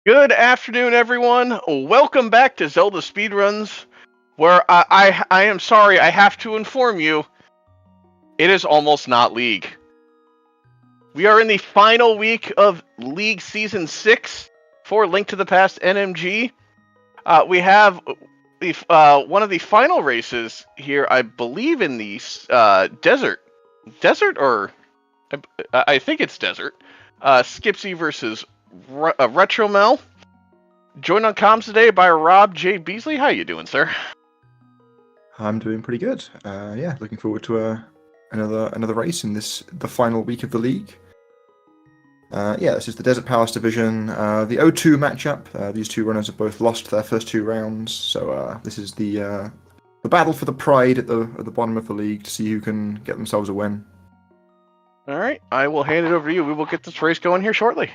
Good afternoon, everyone. Welcome back to Zelda Speedruns, where I am sorry I have to inform you, it is almost not League. We are in the final week of League Season 6 for Link to the Past NMG. We have one of the final races here, I believe, in the desert. Desert, or I think it's desert. Skipsy versus retrommel. Joined on comms today by Rob J. Beasley. How you doing, sir? I'm doing pretty good. Yeah, looking forward to another race in the final week of the league. Yeah, this is the Desert Palace division, the O2 matchup. These two runners have both lost their first two rounds, so this is the battle for the pride at the bottom of the league to see who can get themselves a win. All right, I will hand it over to you. We will get this race going here shortly.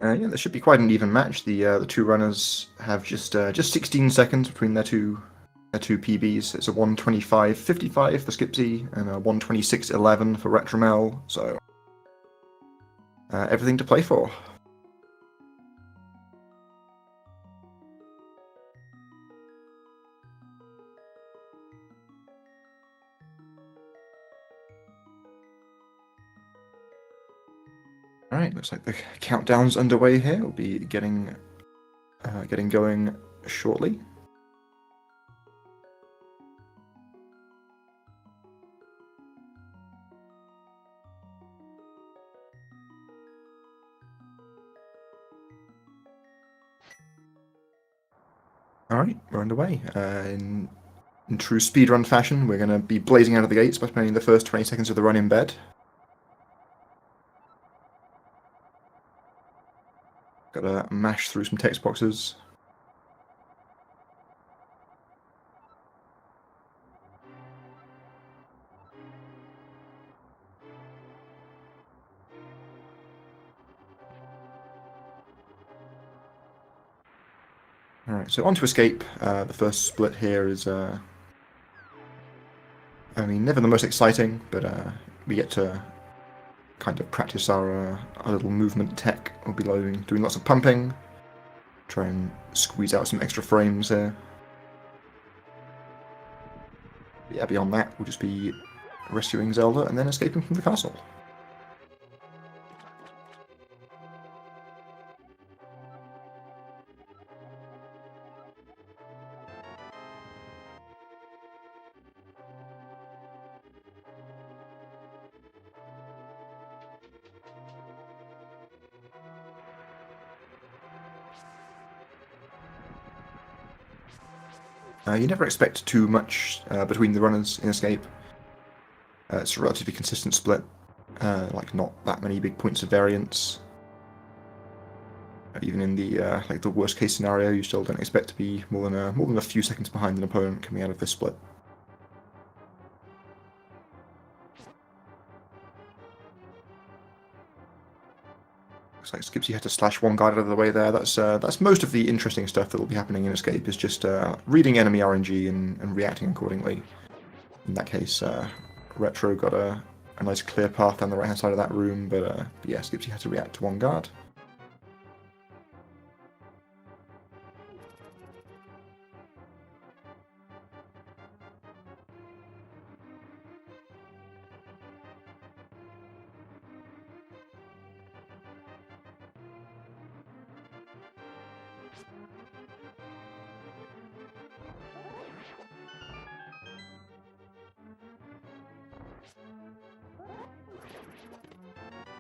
Yeah, this should be quite an even match. The two runners have just 16 seconds between their two PBs. It's a 1:25.55 for Skipsy and a 1:26.11 for retrommel. So everything to play for. All right, looks like the countdown's underway here. We'll be getting going shortly. All right, we're underway. In true speedrun fashion, we're going to be blazing out of the gates by spending the first 20 seconds of the run in bed. Got to mash through some text boxes. All right, so on to escape. The first split here is, I mean, never the most exciting, but we get to kind of practice our little movement tech. We'll be doing lots of pumping, try and squeeze out some extra frames here. But yeah, beyond that, we'll just be rescuing Zelda and then escaping from the castle. You never expect too much between the runners in Escape. It's a relatively consistent split, like not that many big points of variance. Even in the like the worst case scenario, you still don't expect to be more than a few seconds behind an opponent coming out of this split. Looks like Skipsy had to slash one guard out of the way there. That's most of the interesting stuff that will be happening in Escape, is just reading enemy RNG and reacting accordingly. In that case, Retro got a nice clear path down the right hand side of that room, but yeah, Skipsy had to react to one guard.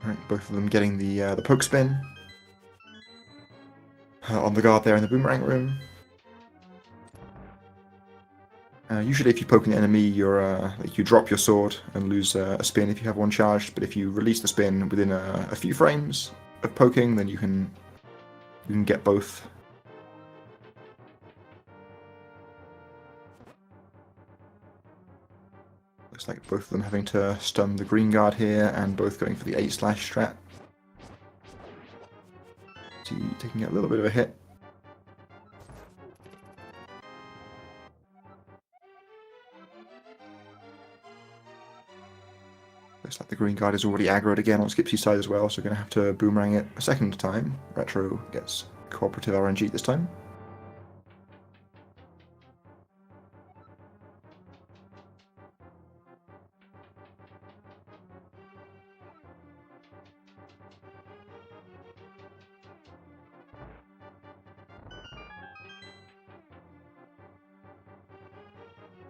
Right, both of them getting the poke spin on the guard there in the boomerang room. Usually, if you poke an enemy, you drop your sword and lose a spin if you have one charged. But if you release the spin within a few frames of poking, then you can get both. Looks like both of them having to stun the green guard here, and both going for the 8/ strat. Taking a little bit of a hit. Looks like the green guard is already aggroed again on Skipsy's side as well, so we're going to have to boomerang it a second time. Retro gets cooperative RNG this time.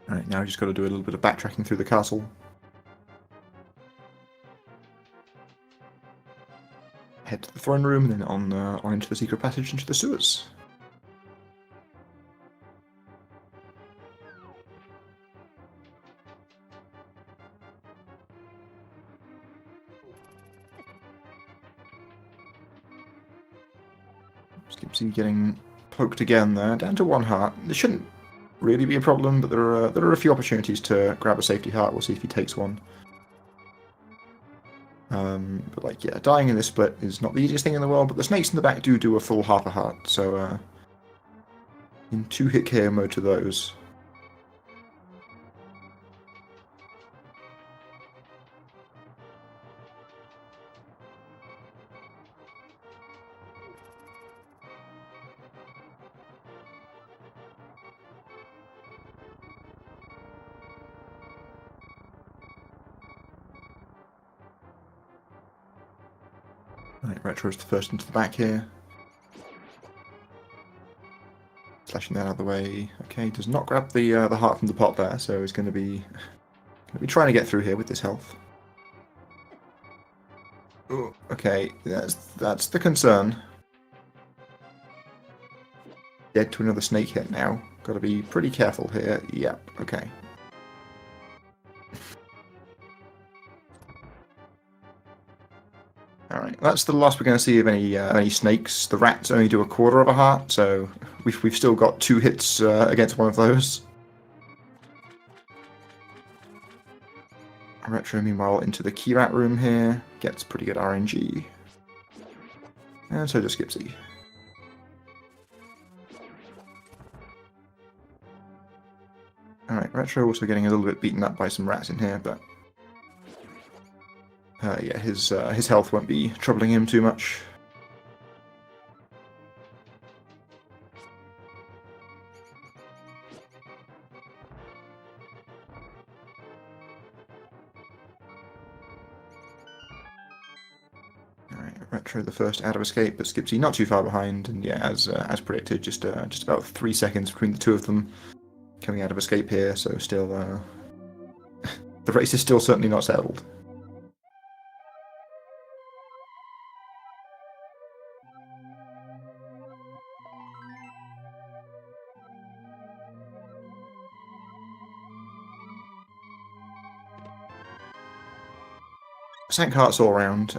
Alright, now we just got to do a little bit of backtracking through the castle. Head to the throne room, and then on into the secret passage into the sewers. Skipsy getting poked again there, down to 1 heart. This shouldn't really be a problem, but there are a few opportunities to grab a safety heart. We'll see if he takes one. But like, yeah, dying in this split is not the easiest thing in the world, but the snakes in the back do a full half a heart, so in 2-hit KO mode to those. Right, Retro's the first into the back here. Slashing that out of the way. Okay, does not grab the heart from the pot there, so he's going to be trying to get through here with this health. Ooh, okay, that's the concern. Dead to another snake hit now. Got to be pretty careful here. Yep. Okay. Alright, that's the last we're going to see of any snakes. The rats only do a quarter of a heart, so we've still got 2 hits against one of those. Retro, meanwhile, into the key rat room here. Gets pretty good RNG. And so does Skipsy. Alright, Retro also getting a little bit beaten up by some rats in here, but yeah, his health won't be troubling him too much. Alright, Retro the first out of escape, but Skipsy not too far behind, and yeah, as predicted, just about 3 seconds between the two of them coming out of escape here, so still the race is still certainly not settled. Sank hearts all around.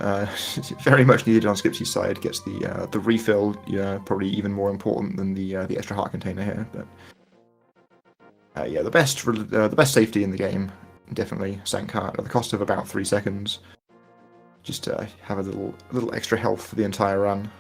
Very much needed on Skipsy's side. Gets the refill. Yeah, probably even more important than the extra heart container here. But yeah, the best safety in the game, definitely sank heart at the cost of about 3 seconds. Just to have a little extra health for the entire run.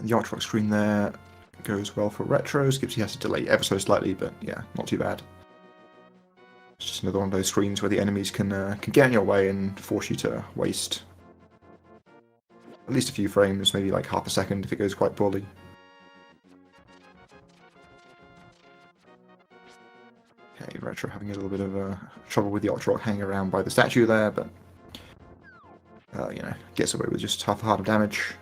The artwork screen there goes well for Retro. Skipsy has to delay ever so slightly, but yeah, not too bad. It's just another one of those screens where the enemies can get in your way and force you to waste at least a few frames, maybe like half a second if it goes quite poorly. Okay, Retro having a little bit of trouble with the Octorok hanging around by the statue there, but you know, gets away with just half a heart of damage.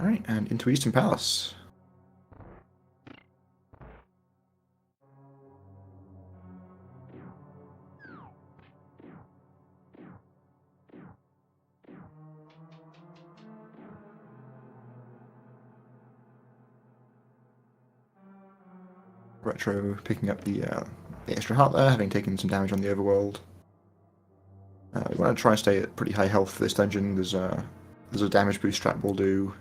Alright, and into Eastern Palace. Retro picking up the extra heart there, having taken some damage on the overworld. you want to try and stay at pretty high health for this dungeon. There's a damage boost trap we'll do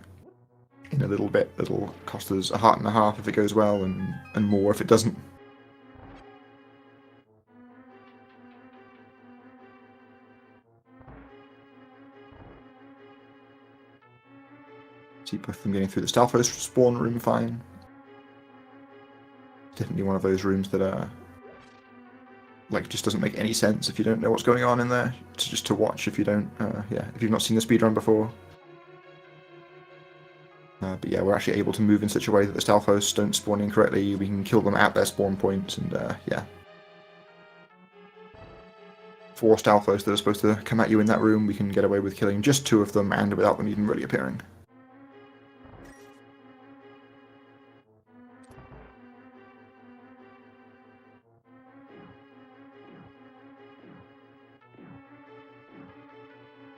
in a little bit. It'll cost us 1.5 hearts if it goes well, and more if it doesn't. See both of them getting through the Stalfos spawn room fine. Definitely one of those rooms that like just doesn't make any sense if you don't know what's going on in there. It's just to watch if you don't, if you've not seen the speedrun before. But yeah, we're actually able to move in such a way that the Stalfos don't spawn in correctly. We can kill them at their spawn points, and yeah. 4 Stalfos that are supposed to come at you in that room, we can get away with killing just 2 of them, and without them even really appearing.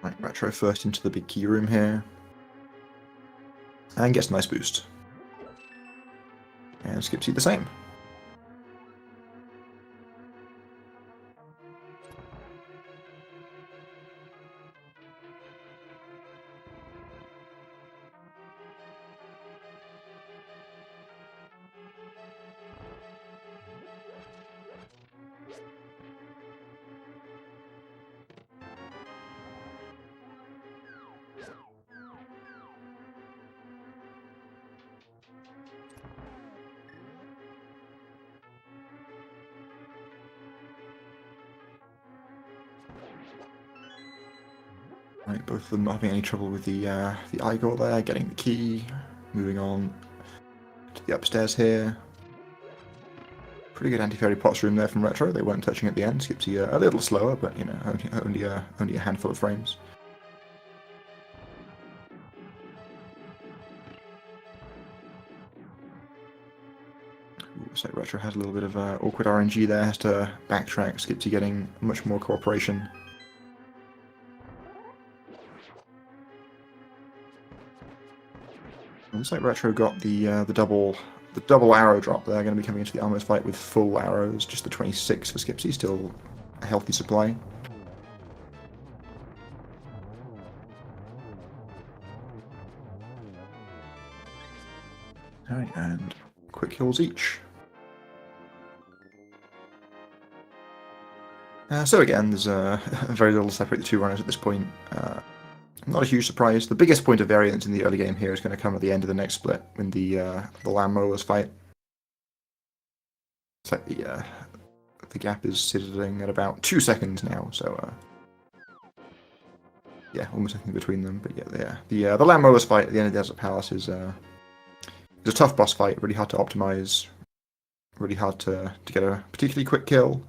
Right, Retro first into the big key room here. And gets a nice boost. And Skipsy the same. Right, both of them not having any trouble with the Igor there, getting the key, moving on to the upstairs here. Pretty good anti-fairy pots room there from Retro. They weren't touching at the end. Skipsy a little slower, but you know, only a handful of frames. Looks like Retro has a little bit of awkward RNG there. Has to backtrack. Skipsy getting much more cooperation. Looks like Retro got the double arrow drop there. Going to be coming into the Almost fight with full arrows. Just the 26 for Skipsy, still a healthy supply. Alright, and quick kills each. So again, there's very little to separate the 2 runners at this point. Not a huge surprise. The biggest point of variance in the early game here is going to come at the end of the next split, when the land mowers fight. It's like the gap is sitting at about 2 seconds now, so yeah, almost nothing between them. But yeah, the land mowers fight at the end of the Desert Palace is a tough boss fight. Really hard to optimize. Really hard to get a particularly quick kill.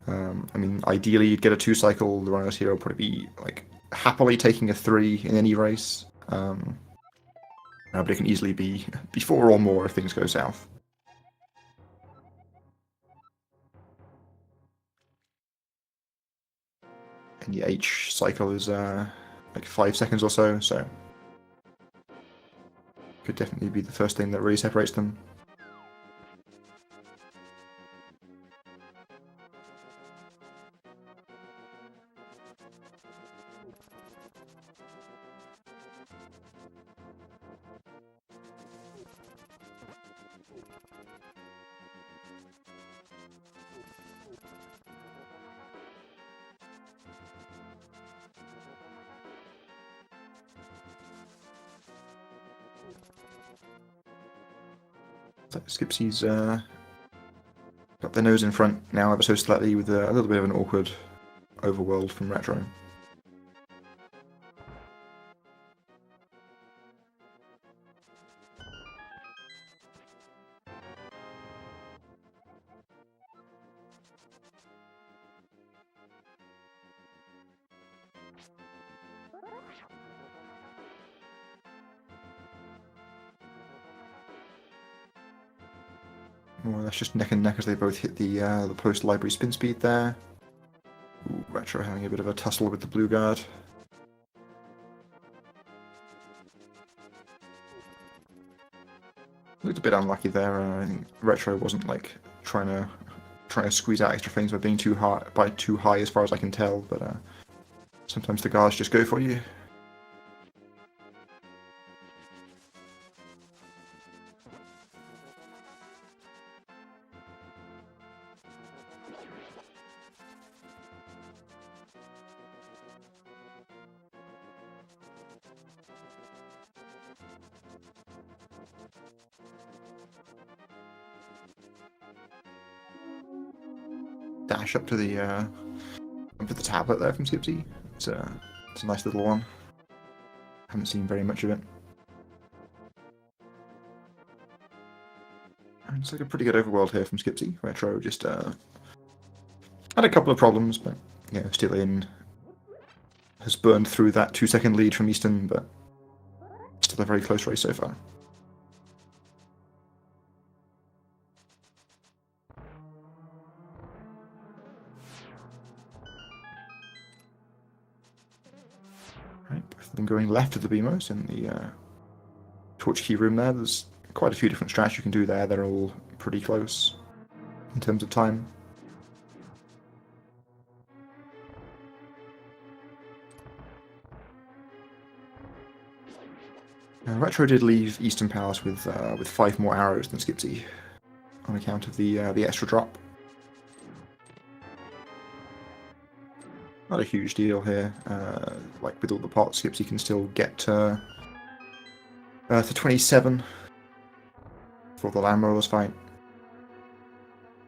I mean, ideally you'd get a 2 cycle. The runners here will probably be like happily taking a 3 in any race, but it can easily be 4 or more if things go south. And the H cycle is like 5 seconds or so, so could definitely be the first thing that really separates them. Skipsy's got their nose in front now ever so slightly, with a little bit of an awkward overworld from Retro. Well, that's just neck and neck as they both hit the post-library spin speed there. Ooh, Retro having a bit of a tussle with the blue guard. Looked a bit unlucky there. I think Retro wasn't like trying to trying to squeeze out extra things by being too high as far as I can tell, but sometimes the guards just go for you. Dash up to the tablet there from Skipsy. It's a nice little one. Haven't seen very much of it. And it's like a pretty good overworld here from Skipsy. Retro just had a couple of problems, but yeah, still in. Has burned through that 2-second lead from Easton, but still a very close race so far. Right, both of them going left of the BMOs in the torch key room there. There's quite a few different strats you can do there. They're all pretty close in terms of time. Retro did leave Eastern Palace with 5 more arrows than Skipsy on account of the extra drop. Not a huge deal here. Like with all the pots, Skipsy can still get to 27 for the Land Rollers fight.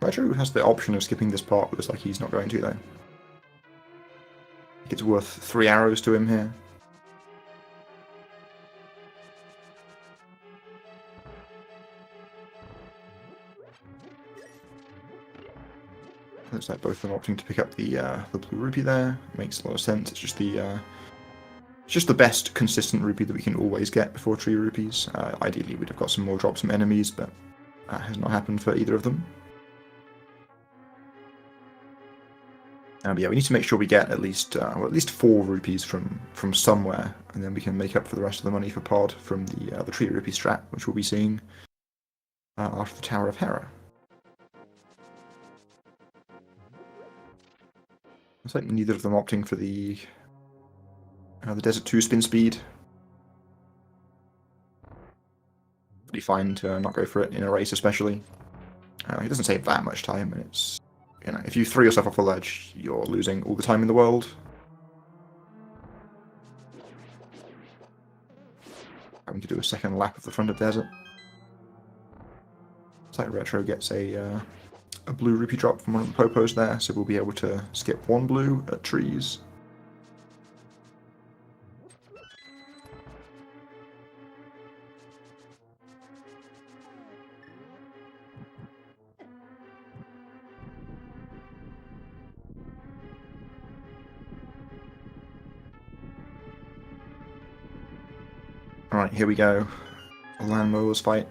Retro has the option of skipping this pot, but looks like he's not going to though. It's worth 3 arrows to him here. Looks like both of them opting to pick up the blue rupee there. Makes a lot of sense. It's just the best consistent rupee that we can always get before tree rupees. Ideally, we'd have got some more drops from enemies, but that has not happened for either of them. But yeah, we need to make sure we get at least 4 rupees from somewhere, and then we can make up for the rest of the money for pod from the tree rupee strat, which we'll be seeing after the Tower of Hera. Looks like neither of them opting for the Desert 2 spin speed. Pretty fine to not go for it in a race, especially. It doesn't save that much time, and it's, you know, if you throw yourself off the ledge, you're losing all the time in the world. Having to do a second lap of the front of desert. Looks like Retro gets a blue rupee drop from one of the popos there, so we'll be able to skip 1 blue at trees. Alright, here we go. Land mowers fight.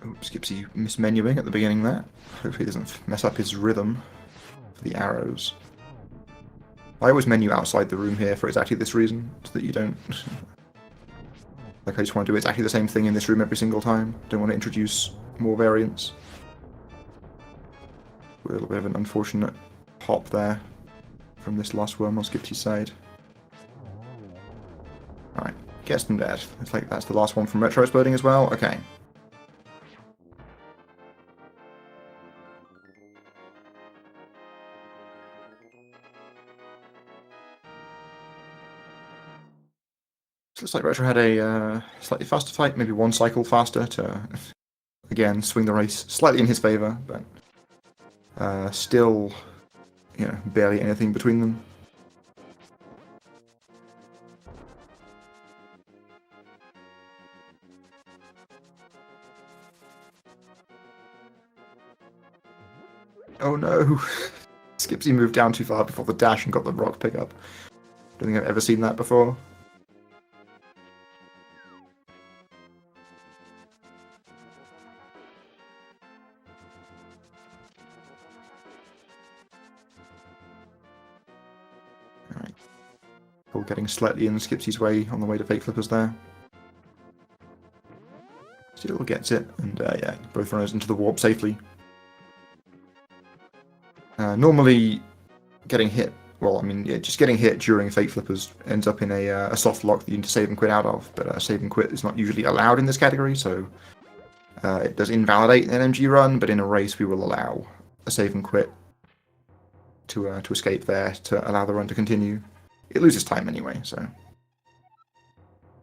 Oops, Skipsy mismenuing at the beginning there. Hopefully he doesn't mess up his rhythm for the arrows. I always menu outside the room here for exactly this reason, so that you don't... like, I just want to do exactly the same thing in this room every single time. Don't want to introduce more variants. A little bit of an unfortunate hop there from this last worm on Skipsy's side. Alright, gets them dead. Looks like that's the last one from Retro exploding as well. Okay. Looks like Retro had a slightly faster fight, maybe 1 cycle faster to, again, swing the race slightly in his favour, but still, you know, barely anything between them. Oh no! Skipsy moved down too far before the dash and got the rock pickup. Don't think I've ever seen that before. Getting slightly in Skipsy's way on the way to fake flippers there. Still gets it, and yeah, both runners into the warp safely. Normally, getting hit, well, I mean, yeah, just getting hit during Fake Flippers ends up in a soft lock that you need to save and quit out of, but save and quit is not usually allowed in this category, so it does invalidate an NMG run, but in a race we will allow a save and quit to escape there, to allow the run to continue. It loses time anyway, so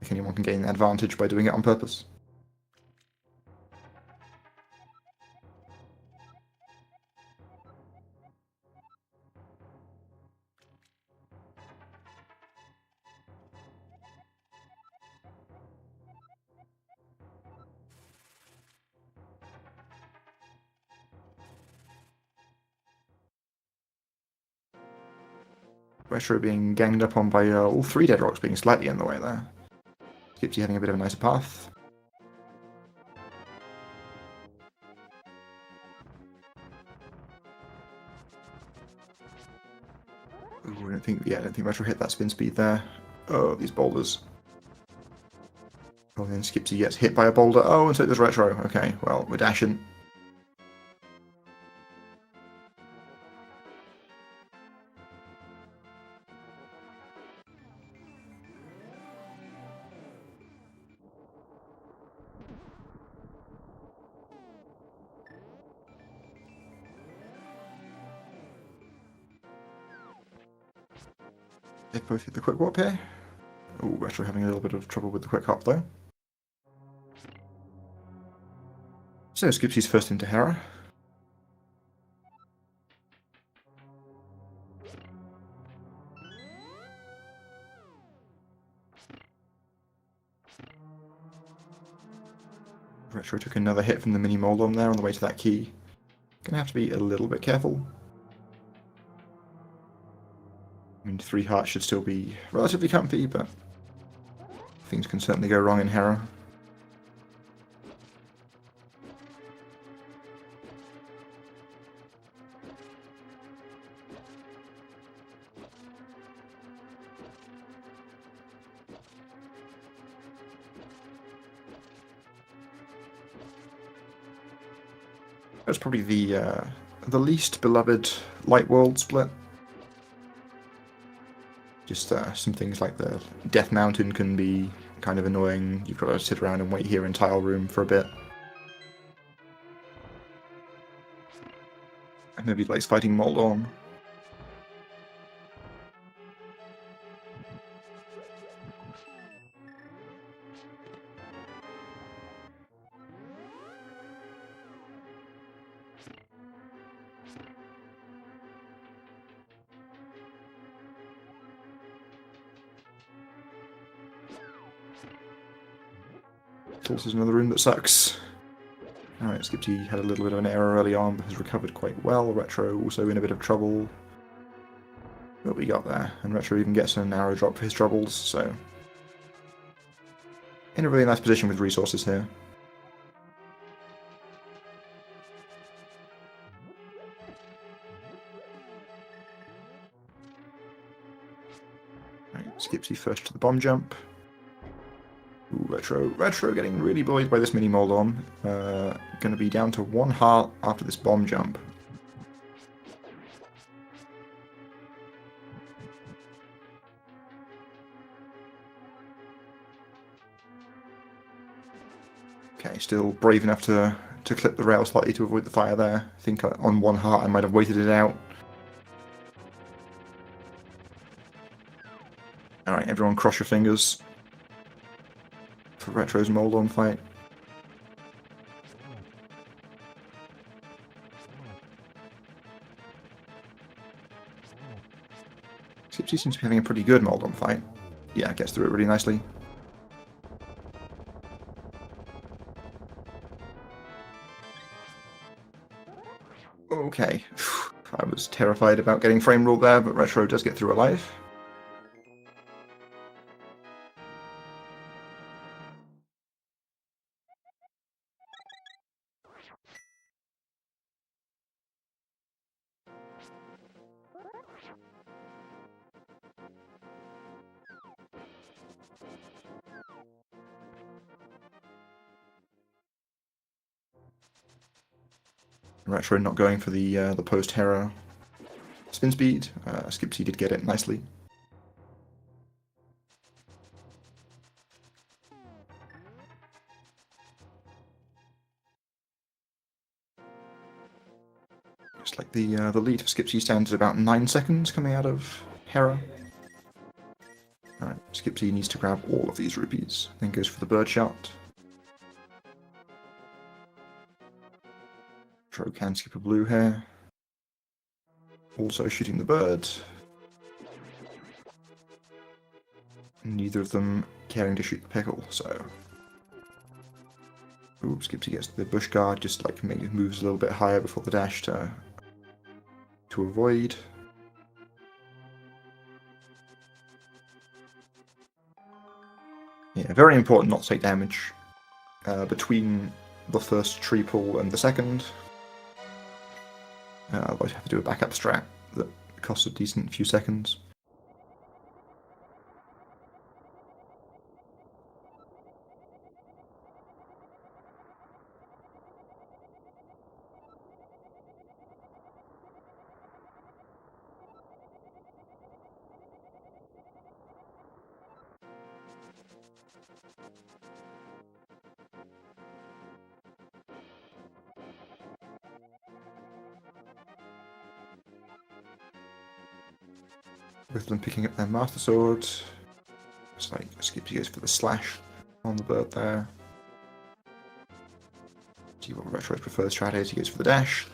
if anyone can gain an advantage by doing it on purpose. Retro being ganged up on by all three Dead Rocks being slightly in the way there. Skipsy having a bit of a nicer path. Ooh, I don't think Retro hit that spin speed there. Oh, these boulders. Oh, then Skipsy gets hit by a boulder. Oh, and so does Retro. Okay, well, we're dashing. They both hit the quick warp here. Oh, Retro having a little bit of trouble with the quick hop though. So Skipsy's first into Hera. Retro took another hit from the mini Moldom there on the way to that key. Gonna have to be a little bit careful. I mean, 3 hearts should still be relatively comfy, but things can certainly go wrong in Hera. That's probably the least beloved light world split. Just some things like the Death Mountain can be kind of annoying. You've got to sit around and wait here in Tile Room for a bit. And maybe likes fighting Moldorm. This is another room that sucks. Alright, Skipsy had a little bit of an error early on, but has recovered quite well. Retro also in a bit of trouble. But we got there, and Retro even gets an arrow drop for his troubles, so... in a really nice position with resources here. Right, Skipsy first to the bomb jump. Ooh, Retro getting really bullied by this mini Moldorm. Going to be down to 1 heart after this bomb jump. Okay, still brave enough to clip the rail slightly to avoid the fire there. I think on 1 heart I might have waited it out. Alright, everyone cross your fingers for Retro's Moldorm fight. Skipsy seems to be having a pretty good Moldorm fight. Yeah, gets through it really nicely. Okay, I was terrified about getting frame ruled there, but Retro does get through alive. Retro not going for the post-Hera spin speed. Skipsy did get it nicely. Looks like the lead for Skipsy stands at about 9 seconds coming out of Hera. Alright, Skipsy needs to grab all of these rupees, then goes for the bird shot. Retro can skip a blue here. Also shooting the bird. Neither of them caring to shoot the pickle, so... Ooh, Skipsy gets the bush guard, just like maybe moves a little bit higher before the dash to avoid. Yeah, very important not to take damage between the first tree pull and the second. Otherwise you have to do a backup strat that costs a decent few seconds. With them picking up their Master Sword. It's like Skipsy goes for the slash on the bird there. See what Retro's preferred strat is, he goes for the dash.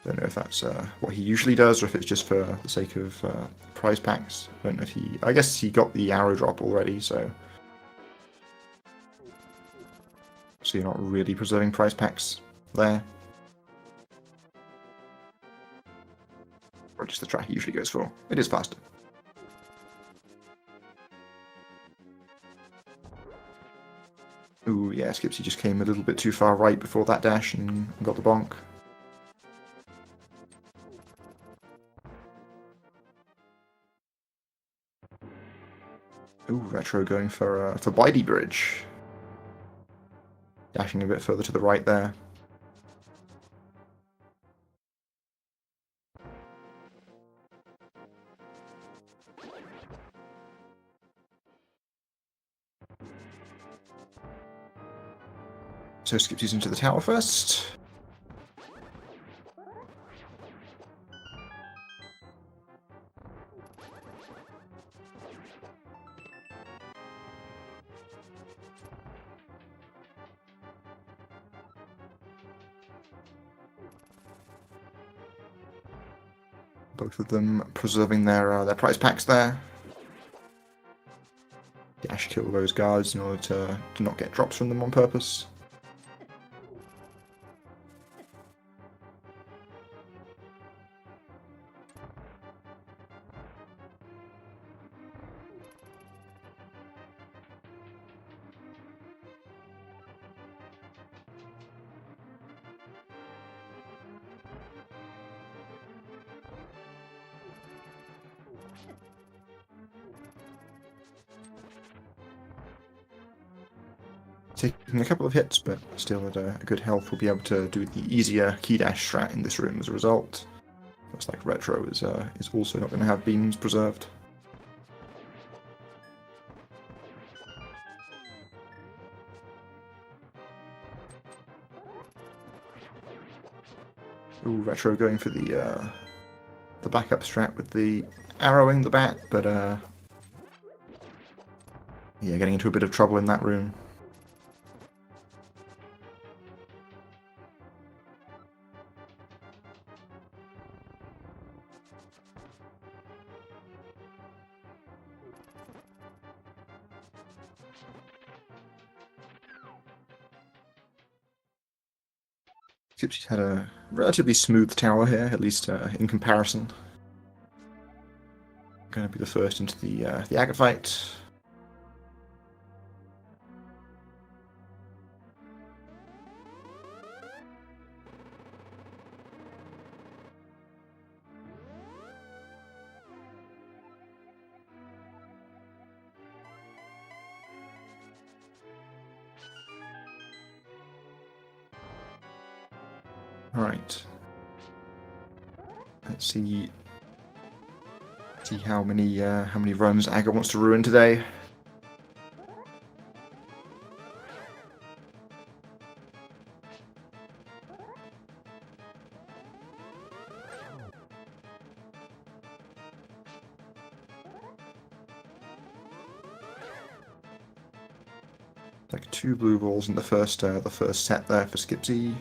Don't know if that's what he usually does or if it's just for the sake of prize packs. Don't know if he... I guess he got the arrow drop already, so... So you're not really preserving prize packs there. Or just the track he usually goes for. It is faster. Ooh, yeah, Skipsy just came a little bit too far right before that dash and got the bonk. Ooh, Retro going for Bidey Bridge. Dashing a bit further to the right there. So Skipsy's into the tower first. Both of them preserving their prize packs there. Dash kill those guards in order to not get drops from them on purpose. Taking a couple of hits, but still at a good health, will be able to do the easier key dash strat in this room as a result. Looks like Retro is also not going to have beams preserved. Ooh, Retro going for the backup strat with the arrowing the bat, but yeah, getting into a bit of trouble in that room. Skipsy's had a relatively smooth tower here, at least in comparison. Going to be the first into the agate fight. Alright. Let's see how many runs Aga wants to ruin today. Like 2 blue balls in the first set there for Skipsy.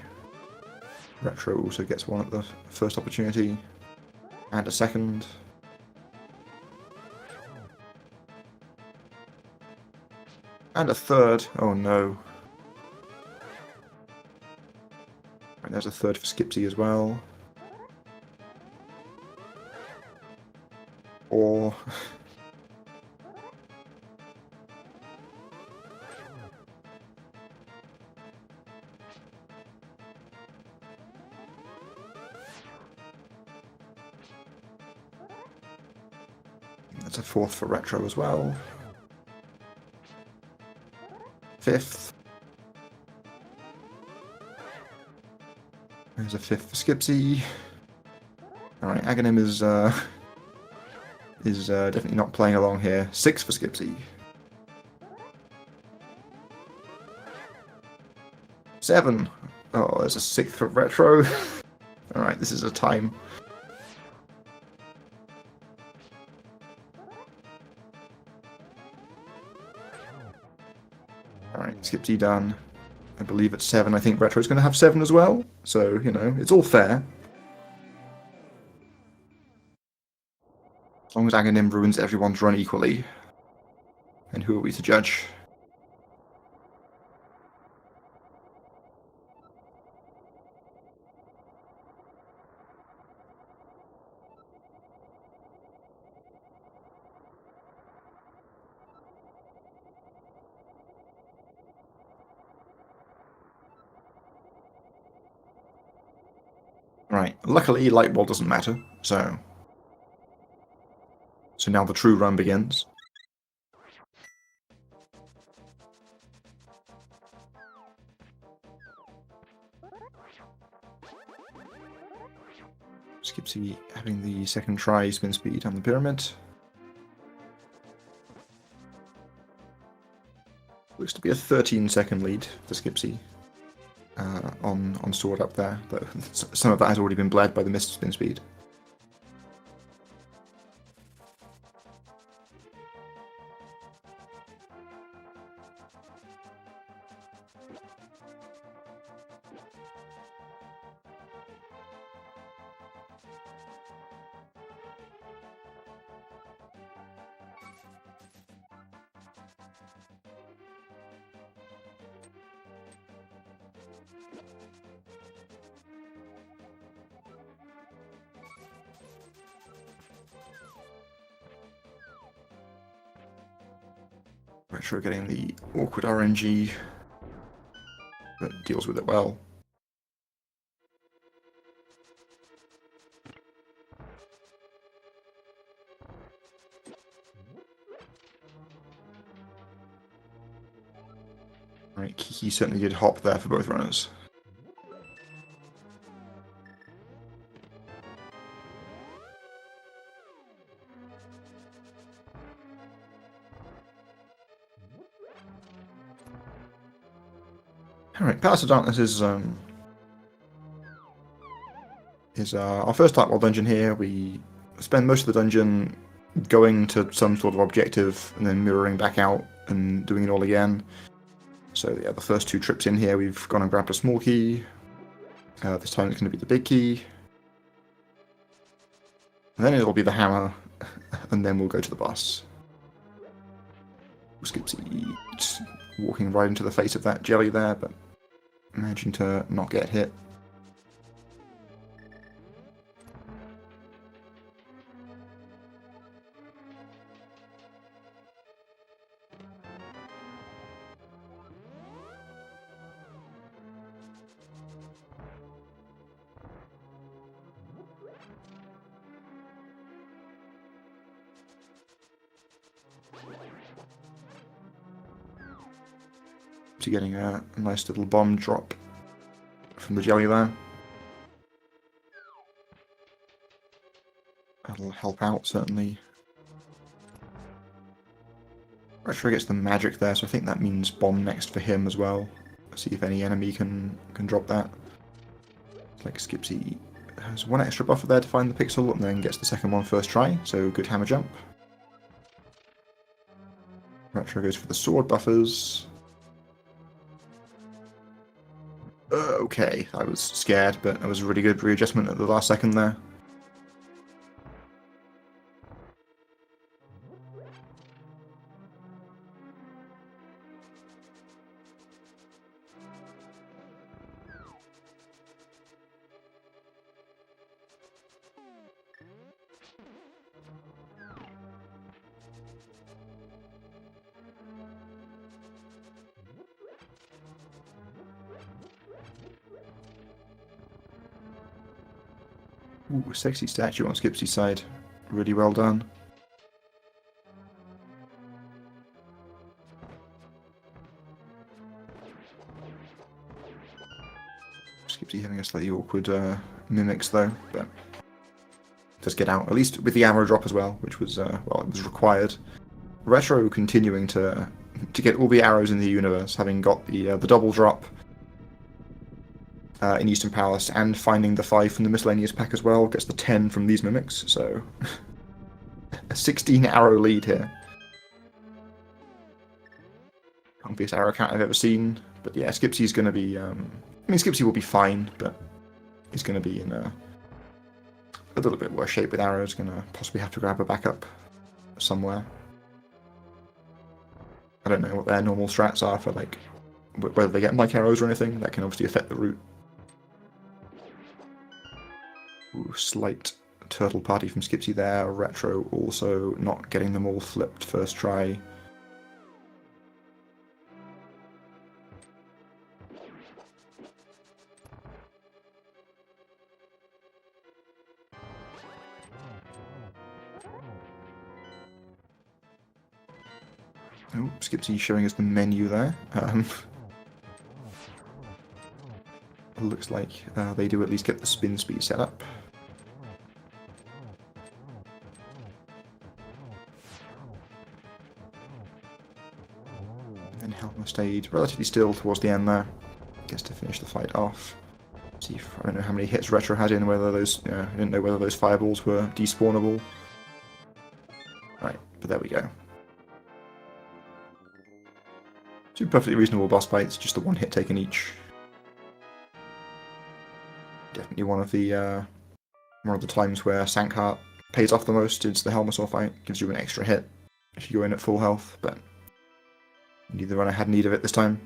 Retro also gets one at the first opportunity, and a second. And a third. Oh no. Right, there's a third for Skipsy as well. Or that's a fourth for Retro as well. Fifth. There's a fifth for Skipsy. Alright, Aghanim is definitely not playing along here. 6 for Skipsy. 7. Oh, there's a 6th for Retro. Alright, this is a time. Alright, Skipsy done. I believe it's 7. I think Retro's going to have 7 as well. So, you know, it's all fair. As long as Aghanim ruins everyone's run equally. And who are we to judge? Right, luckily light ball doesn't matter, so now the true run begins. Skipsy having the second try spin speed on the pyramid. Looks to be a 13-second lead for Skipsy on Sword up there, but some of that has already been bled by the missed spin speed. Retro getting the awkward RNG, but deals with it well. Right, Kiki certainly did hop there for both runners. Alright, Palace of Darkness is our first Dark World dungeon here. We spend most of the dungeon going to some sort of objective and then mirroring back out and doing it all again. So yeah, the first 2 trips in here we've gone and grabbed a small key. This time it's going to be the big key. And then it'll be the hammer, and then we'll go to the boss. Skipsy just walking right into the face of that jelly there, but managing to not get hit. Getting a nice little bomb drop from the jelly there. That'll help out, certainly. Retro gets the magic there, so I think that means bomb next for him as well. See if any enemy can drop that. It's like Skipsy has one extra buffer there to find the pixel, and then gets the second one first try, so good hammer jump. Retro goes for the sword buffers. Okay, I was scared, but that was a really good readjustment at the last second there. Ooh, sexy statue on Skipsy's side. Really well done. Skipsy having a slightly awkward mimics though, but does get out, at least with the arrow drop as well, which was, well, it was required. Retro continuing to get all the arrows in the universe, having got the double drop in Eastern Palace, and finding the 5 from the miscellaneous pack as well, gets the 10 from these mimics, so a 16 arrow lead here. Longest arrow count I've ever seen, but yeah, Skipsy's going to be, I mean, Skipsy will be fine, but he's going to be in a little bit worse shape with arrows, going to possibly have to grab a backup somewhere. I don't know what their normal strats are for, like, whether they get mic arrows or anything. That can obviously affect the route. Ooh, slight turtle party from Skipsy there. Retro also not getting them all flipped first try. Oh, Skipsy showing us the menu there. Looks like they do at least get the spin speed set up. And Helmer stayed relatively still towards the end there. Gets to finish the fight off. See if, I don't know how many hits Retro had in, whether those, I didn't know whether those fireballs were despawnable. Right, but there we go. Two perfectly reasonable boss fights, just the one hit taken each. Definitely one of the times where Sankheart pays off the most is the Helmasaur fight. Gives you an extra hit if you go in at full health, but neither runner had need of it this time.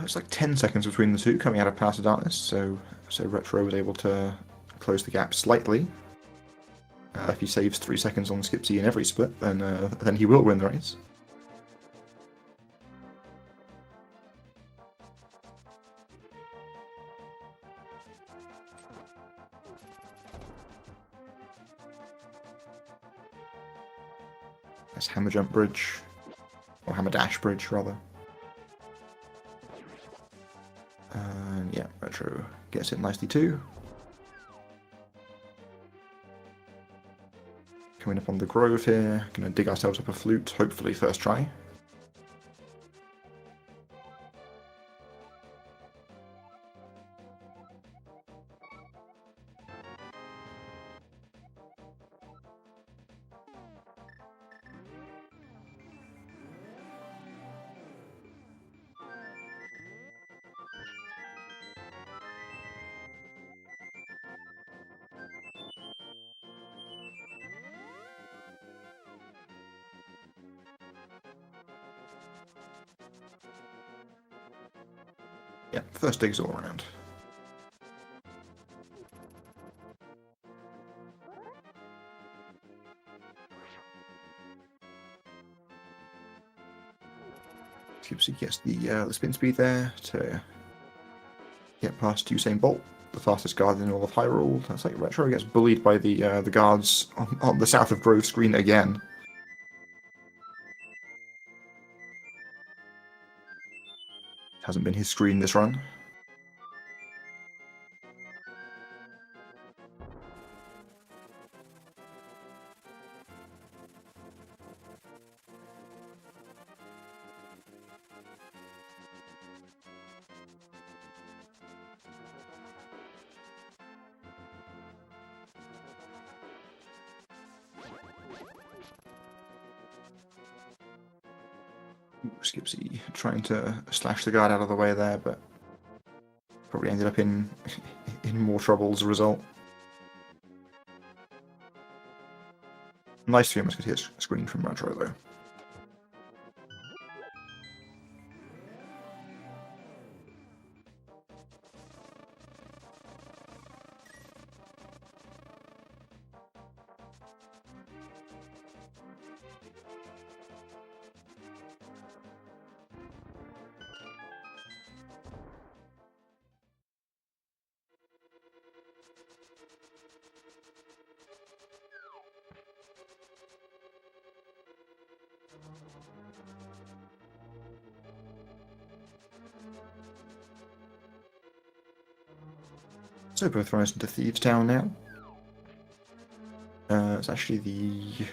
It's like 10 seconds between the two coming out of Pass of Darkness, so Retro was able to close the gap slightly. If he saves 3 seconds on Skipsy in every split, then he will win the race. That's Hammer Jump Bridge, or Hammer Dash Bridge rather. And yeah, Retro gets it nicely too. Coming up on the Grove here, gonna dig ourselves up a flute, hopefully first try. Yeah, first digs all around. Skipsy gets the spin speed there to get past Usain Bolt, the fastest guard in all of Hyrule. That's like Retro gets bullied by the guards on the south of Grove screen again. Hasn't been his screen this run. Skipsy trying to slash the guard out of the way there, but probably ended up in more trouble as a result. Nice to almost get his screen from Retro though. So both runners into Thieves Town now. It's actually the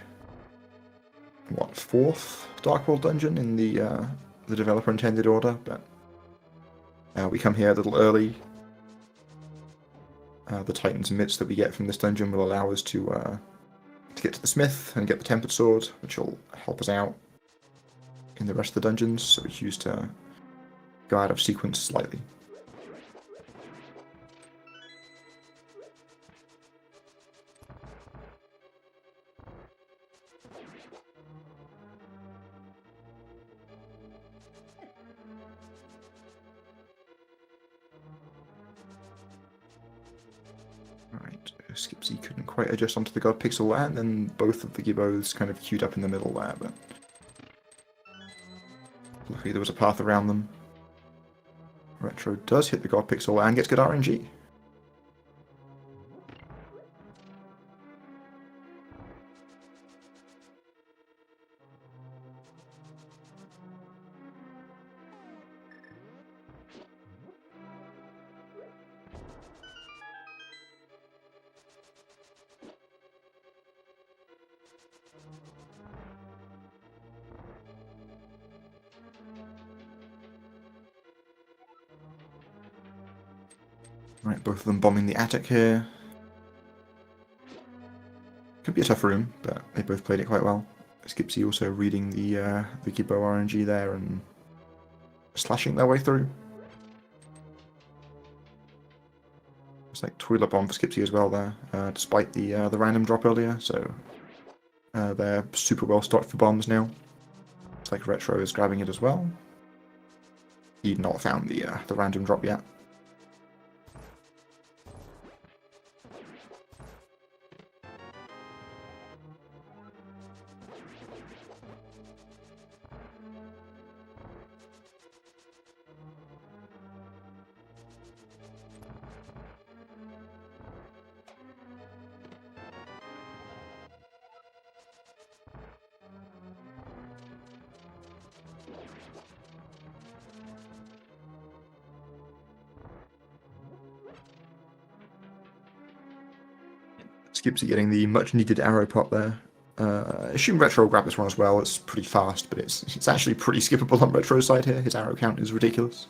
fourth Dark World dungeon in the developer intended order, but we come here a little early. The Titan's Mitts that we get from this dungeon will allow us to get to the Smith and get the Tempered Sword, which will help us out in the rest of the dungeons, so we choose to go out of sequence slightly. Right, Skipsy couldn't quite adjust onto the God Pixel there, and then both of the Gibbos kind of queued up in the middle there, but luckily there was a path around them. Retro does hit the God Pixel and gets good RNG. Right, both of them bombing the attic here. Could be a tough room, but they both played it quite well. Skipsy also reading the Gibbo RNG there and slashing their way through. It's like toilet bomb for Skipsy as well there, despite the random drop earlier. So they're super well stocked for bombs now. It's like Retro is grabbing it as well. He'd not found the random drop yet. Skipsy getting the much needed arrow pop there. Assume Retro will grab this one as well. It's pretty fast, but it's actually pretty skippable on Retro's side here. His arrow count is ridiculous.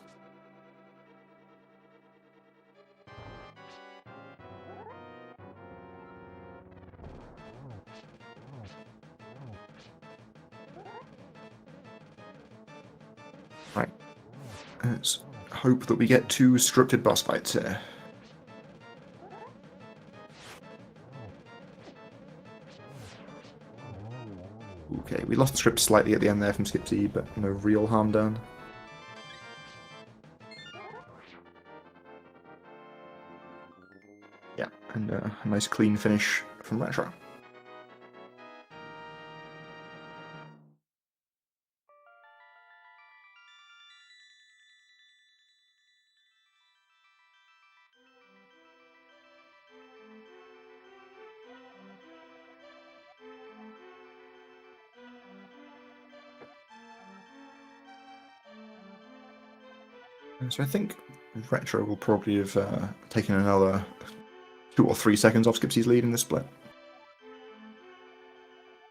Right. Let's hope that we get 2 scripted boss fights here. Okay, we lost the script slightly at the end there from Skipsy, but no real harm done. nice clean finish from Retro. So I think Retro will probably have taken another 2 or 3 seconds off Skipsy's lead in this split.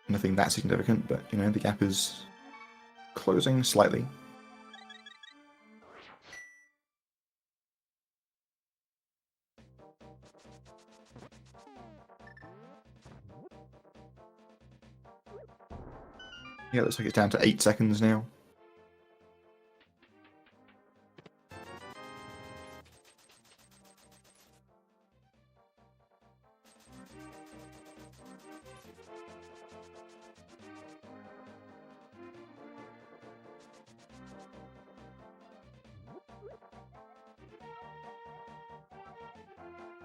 Nothing that significant, but you know, the gap is closing slightly. Yeah, looks like it's down to 8 seconds now.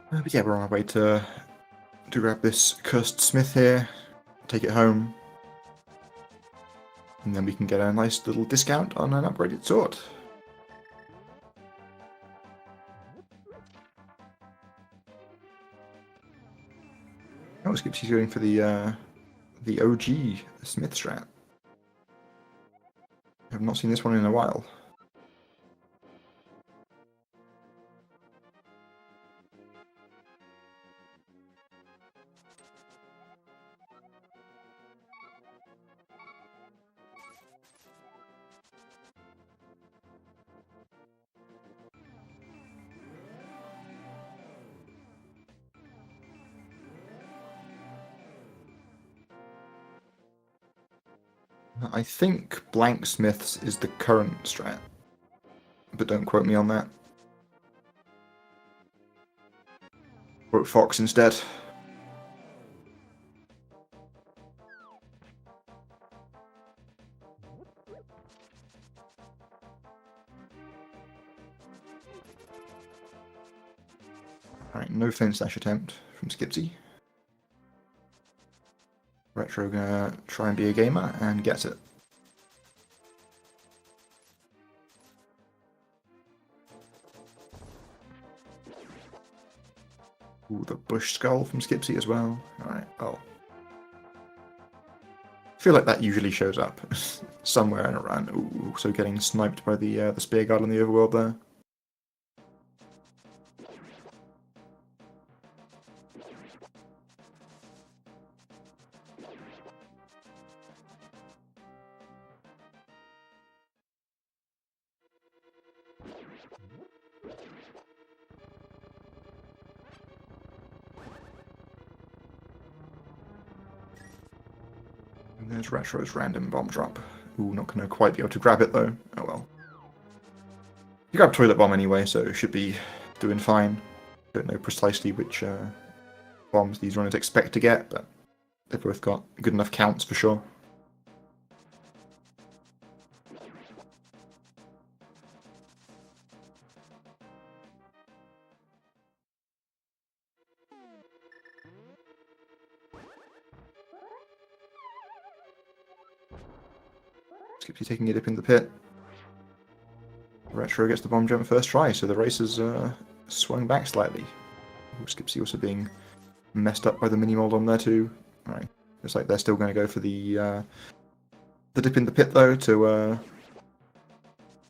But yeah, we're on our way to grab this cursed smith here, take it home, and then we can get a nice little discount on an upgraded sword. Oh, Skipsy's going for the OG smith strat. I've not seen this one in a while. I think blank smiths is the current strat, but don't quote me on that. Quote Fox instead. Alright, no fence dash attempt from Skipsy. Retro gonna try and be a gamer and gets it. Ooh, the bush skull from Skipsy as well. Alright, oh. I feel like that usually shows up somewhere in a run. Ooh, so getting sniped by the spear guard on the overworld there. And there's Retro's random bomb drop. Ooh, not going to quite be able to grab it though. Oh well. You grab Toilet Bomb anyway, so it should be doing fine. Don't know precisely which bombs these runners expect to get, but they've both got good enough counts for sure. Skipsy taking a dip in the pit. Retro gets the bomb jump first try, so the race has swung back slightly. Ooh, Skipsy also being messed up by the mini mold on there too. Alright, looks like they're still going to go for the dip in the pit though to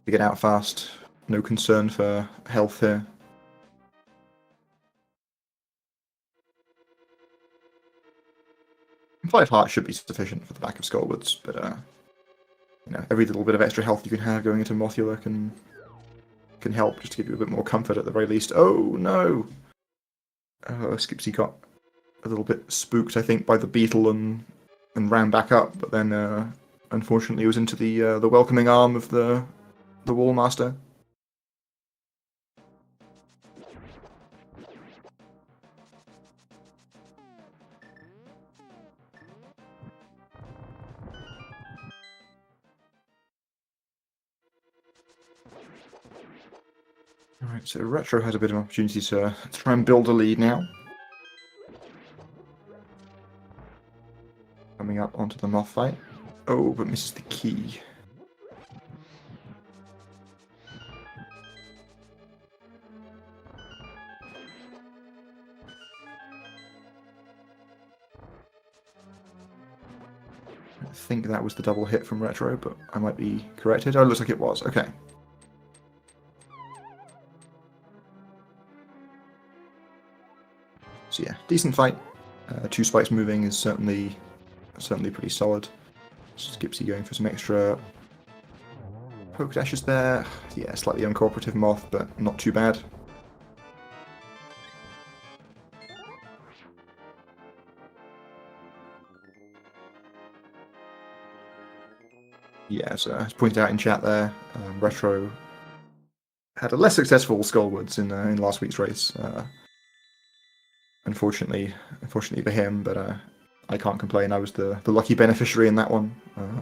get out fast. No concern for health here. Five hearts should be sufficient for the back of Skullwards, but you know, every little bit of extra health you can have going into Mothula can help, just to give you a bit more comfort at the very least. Oh no! Skipsy got a little bit spooked, I think, by the beetle and ran back up, but then unfortunately was into the welcoming arm of the Wall Master. Alright, so Retro has a bit of an opportunity to try and build a lead now. Coming up onto the moth fight. Oh, but misses the key. I think that was the double hit from Retro, but I might be corrected. Oh, it looks like it was. Okay. So yeah, decent fight. 2 spikes moving is certainly pretty solid. Skipsy going for some extra poke dashes there. Yeah, slightly uncooperative moth, but not too bad. Yeah, as pointed out in chat there, Retro had a less successful Skullwards in last week's race. Unfortunately for him, but I can't complain. I was the lucky beneficiary in that one.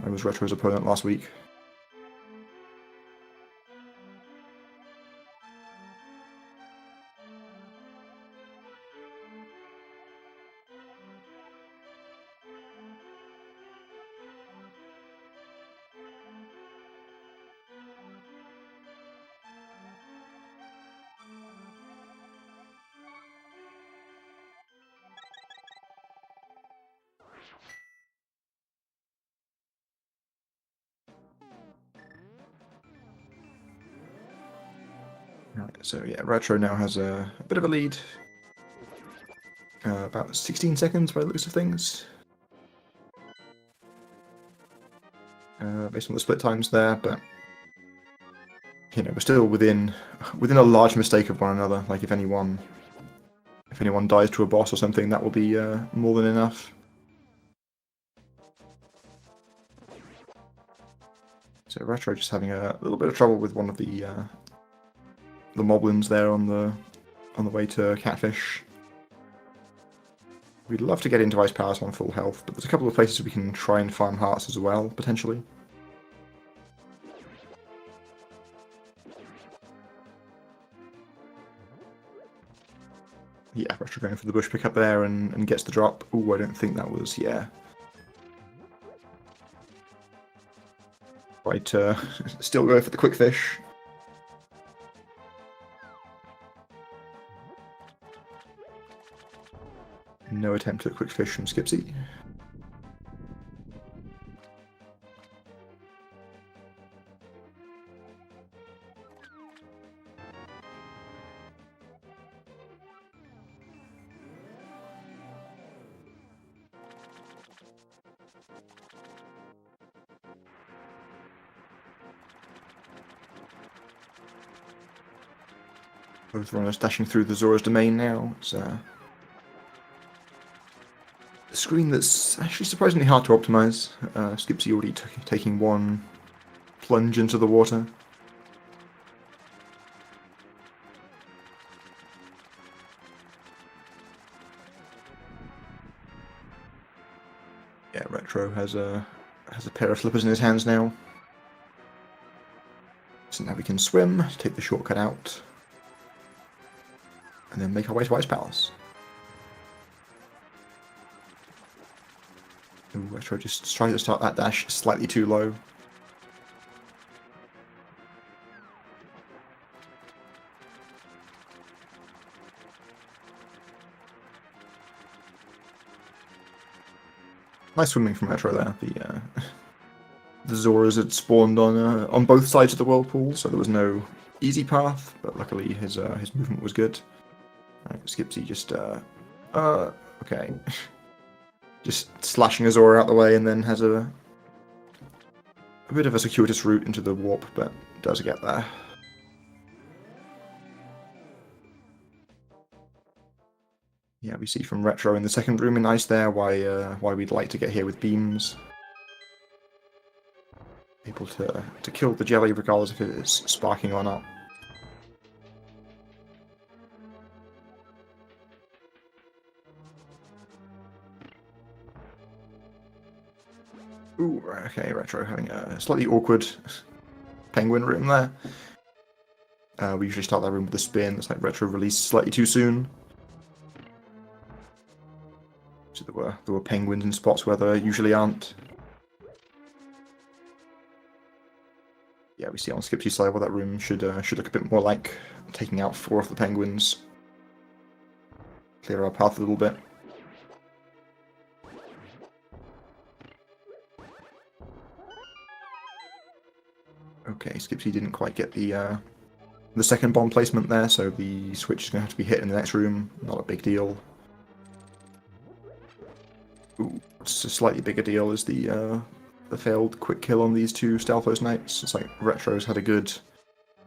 I was Retro's opponent last week. Right, so yeah, Retro now has a bit of a lead. About 16 seconds by the looks of things. Based on the split times there, but you know, we're still within a large mistake of one another. Like if anyone dies to a boss or something, that will be more than enough. So Retro just having a little bit of trouble with one of the moblins there on the way to Catfish. We'd love to get into Ice Palace on full health, but there's a couple of places we can try and farm hearts as well, potentially. Yeah, Retro going for the bush pickup there and gets the drop. Ooh, I don't think that was, yeah. Right, still go for the quick fish. No attempt at quick fish from Skipsy. Both runners dashing through the Zora's domain now. It's a screen that's actually surprisingly hard to optimize. Skipsy already taking one plunge into the water. Yeah, Retro has a pair of flippers in his hands now. So now we can swim, take the shortcut out, and then make our way to Ice Palace. Ooh, Retro just trying to start that dash slightly too low. Nice swimming from Retro there. The Zoras had spawned on both sides of the whirlpool, so there was no easy path. But luckily, his movement was good. Right, Skipsy just okay, just slashing a Zora out the way, and then has a bit of a circuitous route into the warp, but does get there. Yeah, we see from Retro in the second room in ice there why we'd like to get here with beams. Able to kill the jelly regardless if it is sparking or not. Ooh, okay, Retro having a slightly awkward penguin room there. We usually start that room with a spin. It's like Retro released slightly too soon. So there were penguins in spots where there usually aren't. Yeah, we see on Skipsy's side where that room should look a bit more like taking out 4 of the penguins. Clear our path a little bit. Okay, Skipsy didn't quite get the second bomb placement there, so the switch is going to have to be hit in the next room. Not a big deal. Ooh, what's a slightly bigger deal is the failed quick kill on these 2 Stalfos Knights. It's like Retro's had a good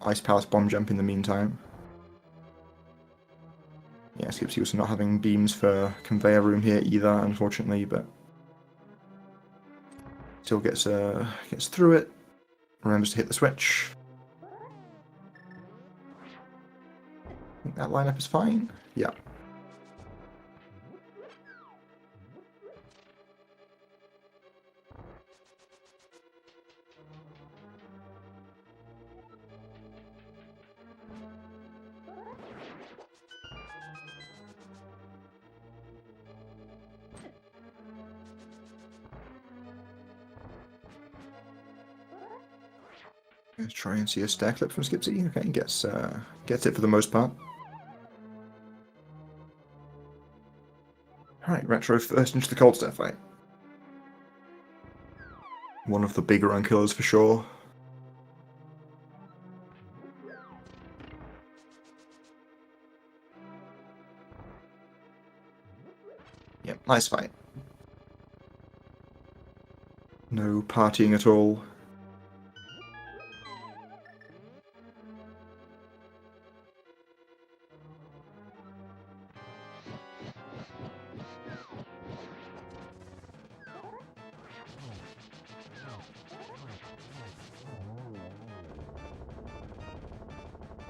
Ice Palace bomb jump in the meantime. Yeah, Skipsy was not having beams for conveyor room here either, unfortunately, but still gets through it. Remembers to hit the switch. I think that lineup is fine. Yeah. Let's try and see a stair clip from Skipsy. Okay, gets it for the most part. Alright, Retro first into the cold stair fight. One of the bigger unkillers for sure. Yep, nice fight. No partying at all.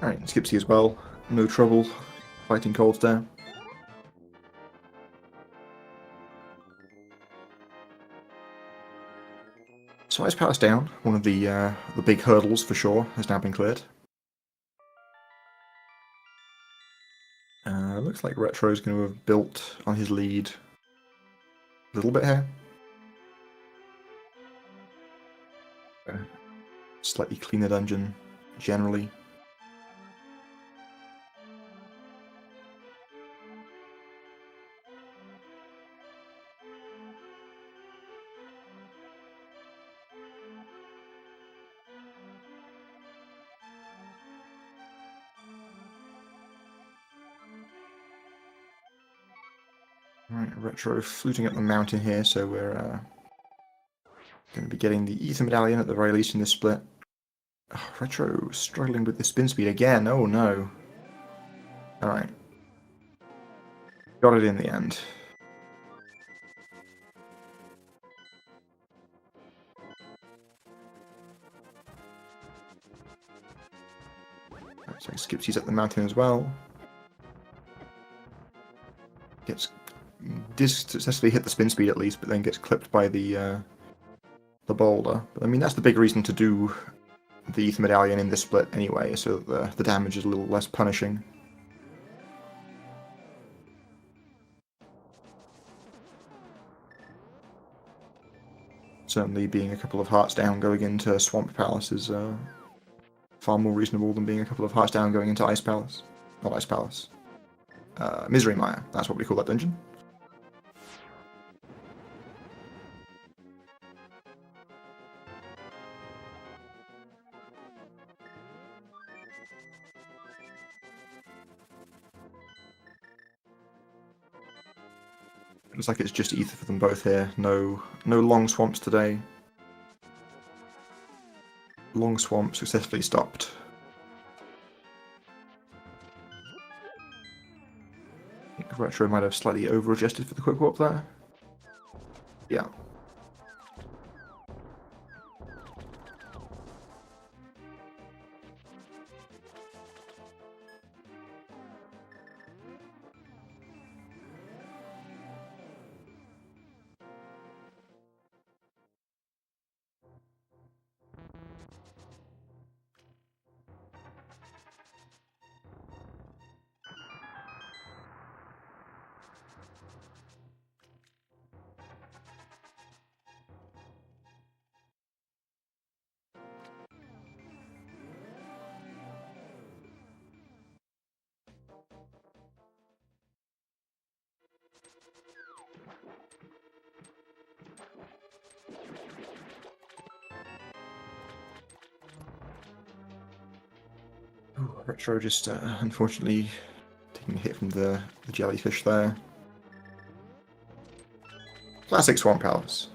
Alright, Skipsy as well. No trouble fighting cold stair. So Ice Palace down. One of the big hurdles for sure has now been cleared. Looks like Retro's going to have built on his lead a little bit here. Slightly cleaner dungeon generally. Right, Retro fluting up the mountain here, so we're going to be getting the Ether Medallion at the very least in this split. Oh, Retro struggling with the spin speed again. Oh no. Alright. Got it in the end. Right, so Skipsy's at the mountain as well. Did successfully hit the spin speed at least, but then gets clipped by the boulder. But I mean, that's the big reason to do the Ether Medallion in this split anyway, so that the damage is a little less punishing. Certainly being a couple of hearts down going into Swamp Palace is far more reasonable than being a couple of hearts down going into Ice Palace. Not Ice Palace. Misery Mire, that's what we call that dungeon. Looks like it's just ether for them both here. No long swamps today. Long swamp successfully stopped. I think Retro might have slightly over-adjusted for the quick warp there. Yeah. Ooh, Retro just unfortunately taking a hit from the jellyfish there. Classic Swamp Palace.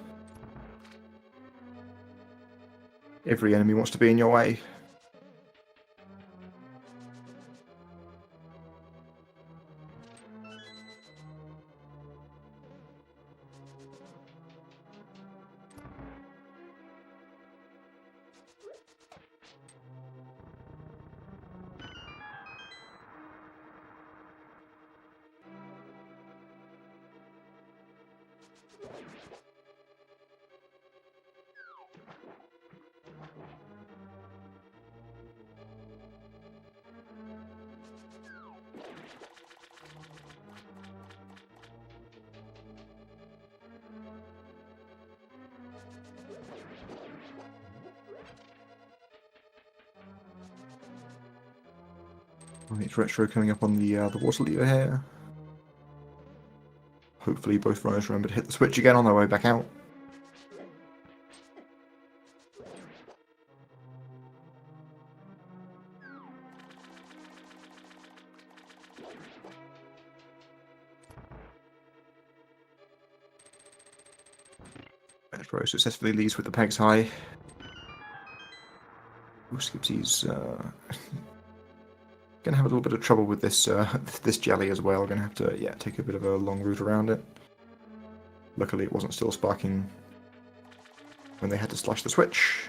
Every enemy wants to be in your way. It's Retro coming up on the water lever here. Hopefully both runners remember to hit the switch again on their way back out. Retro successfully leads with the pegs high. Ooh, Skipsy's gonna have a little bit of trouble with this this jelly as well. Gonna have to take a bit of a long route around it. Luckily, it wasn't still sparking when they had to slash the switch.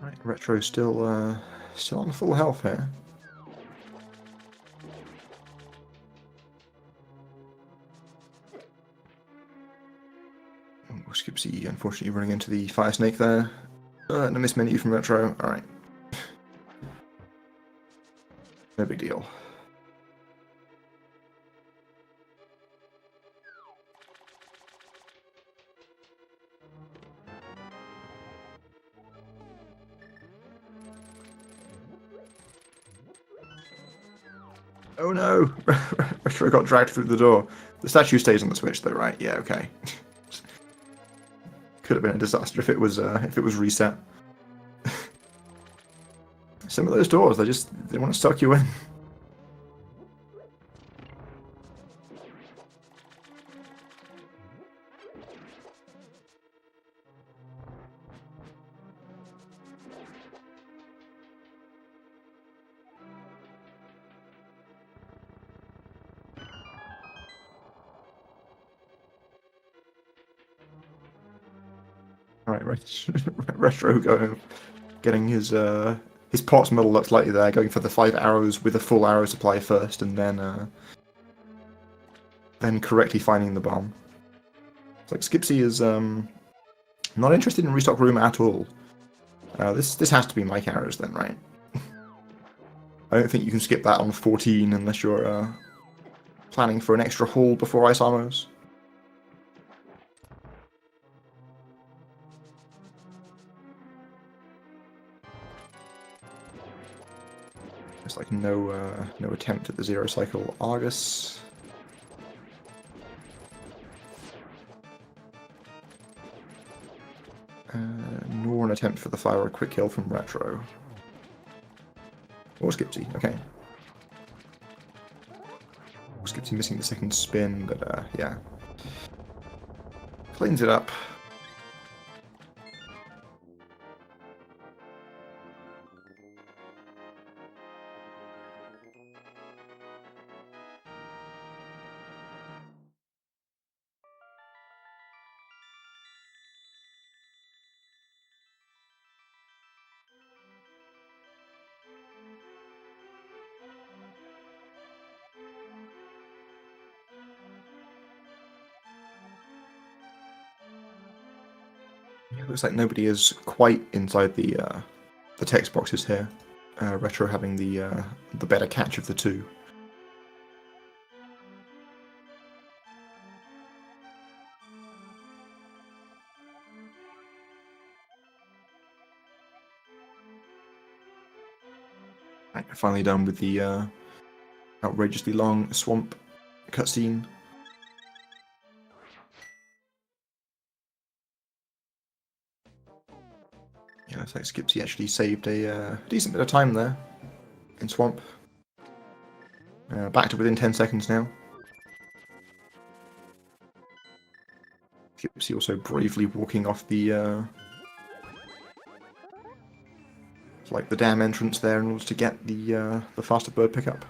Right, Retro still on full health here. Oh, Skipsy unfortunately running into the fire snake there. And a miss menu from Retro. Alright. No big deal. Oh no! Retro got dragged through the door. The statue stays on the switch though, right? Yeah, okay. Could have been a disaster if it was reset. Some of those doors, they want to suck you in. Alright, Retro getting his pot's model looks slightly there, going for the 5 arrows with a full arrow supply first, and then correctly finding the bomb. It's like Skipsy is not interested in restock room at all. This has to be Mike arrows then, right? I don't think you can skip that on 14 unless you're planning for an extra haul before ice armors. It's like no attempt at the zero cycle Argus. Nor an attempt for the fire or quick kill from Retro. Or Skipsy, okay. Skipsy missing the second spin, but yeah. Cleans it up. Yeah, looks like nobody is quite inside the text boxes here. Retro having the better catch of the two. Right, finally done with the outrageously long swamp cutscene. Yeah, looks like Skipsy actually saved a decent bit of time there in swamp. Back to within 10 seconds now. Skipsy also bravely walking off the like the dam entrance there in order to get the faster bird pickup.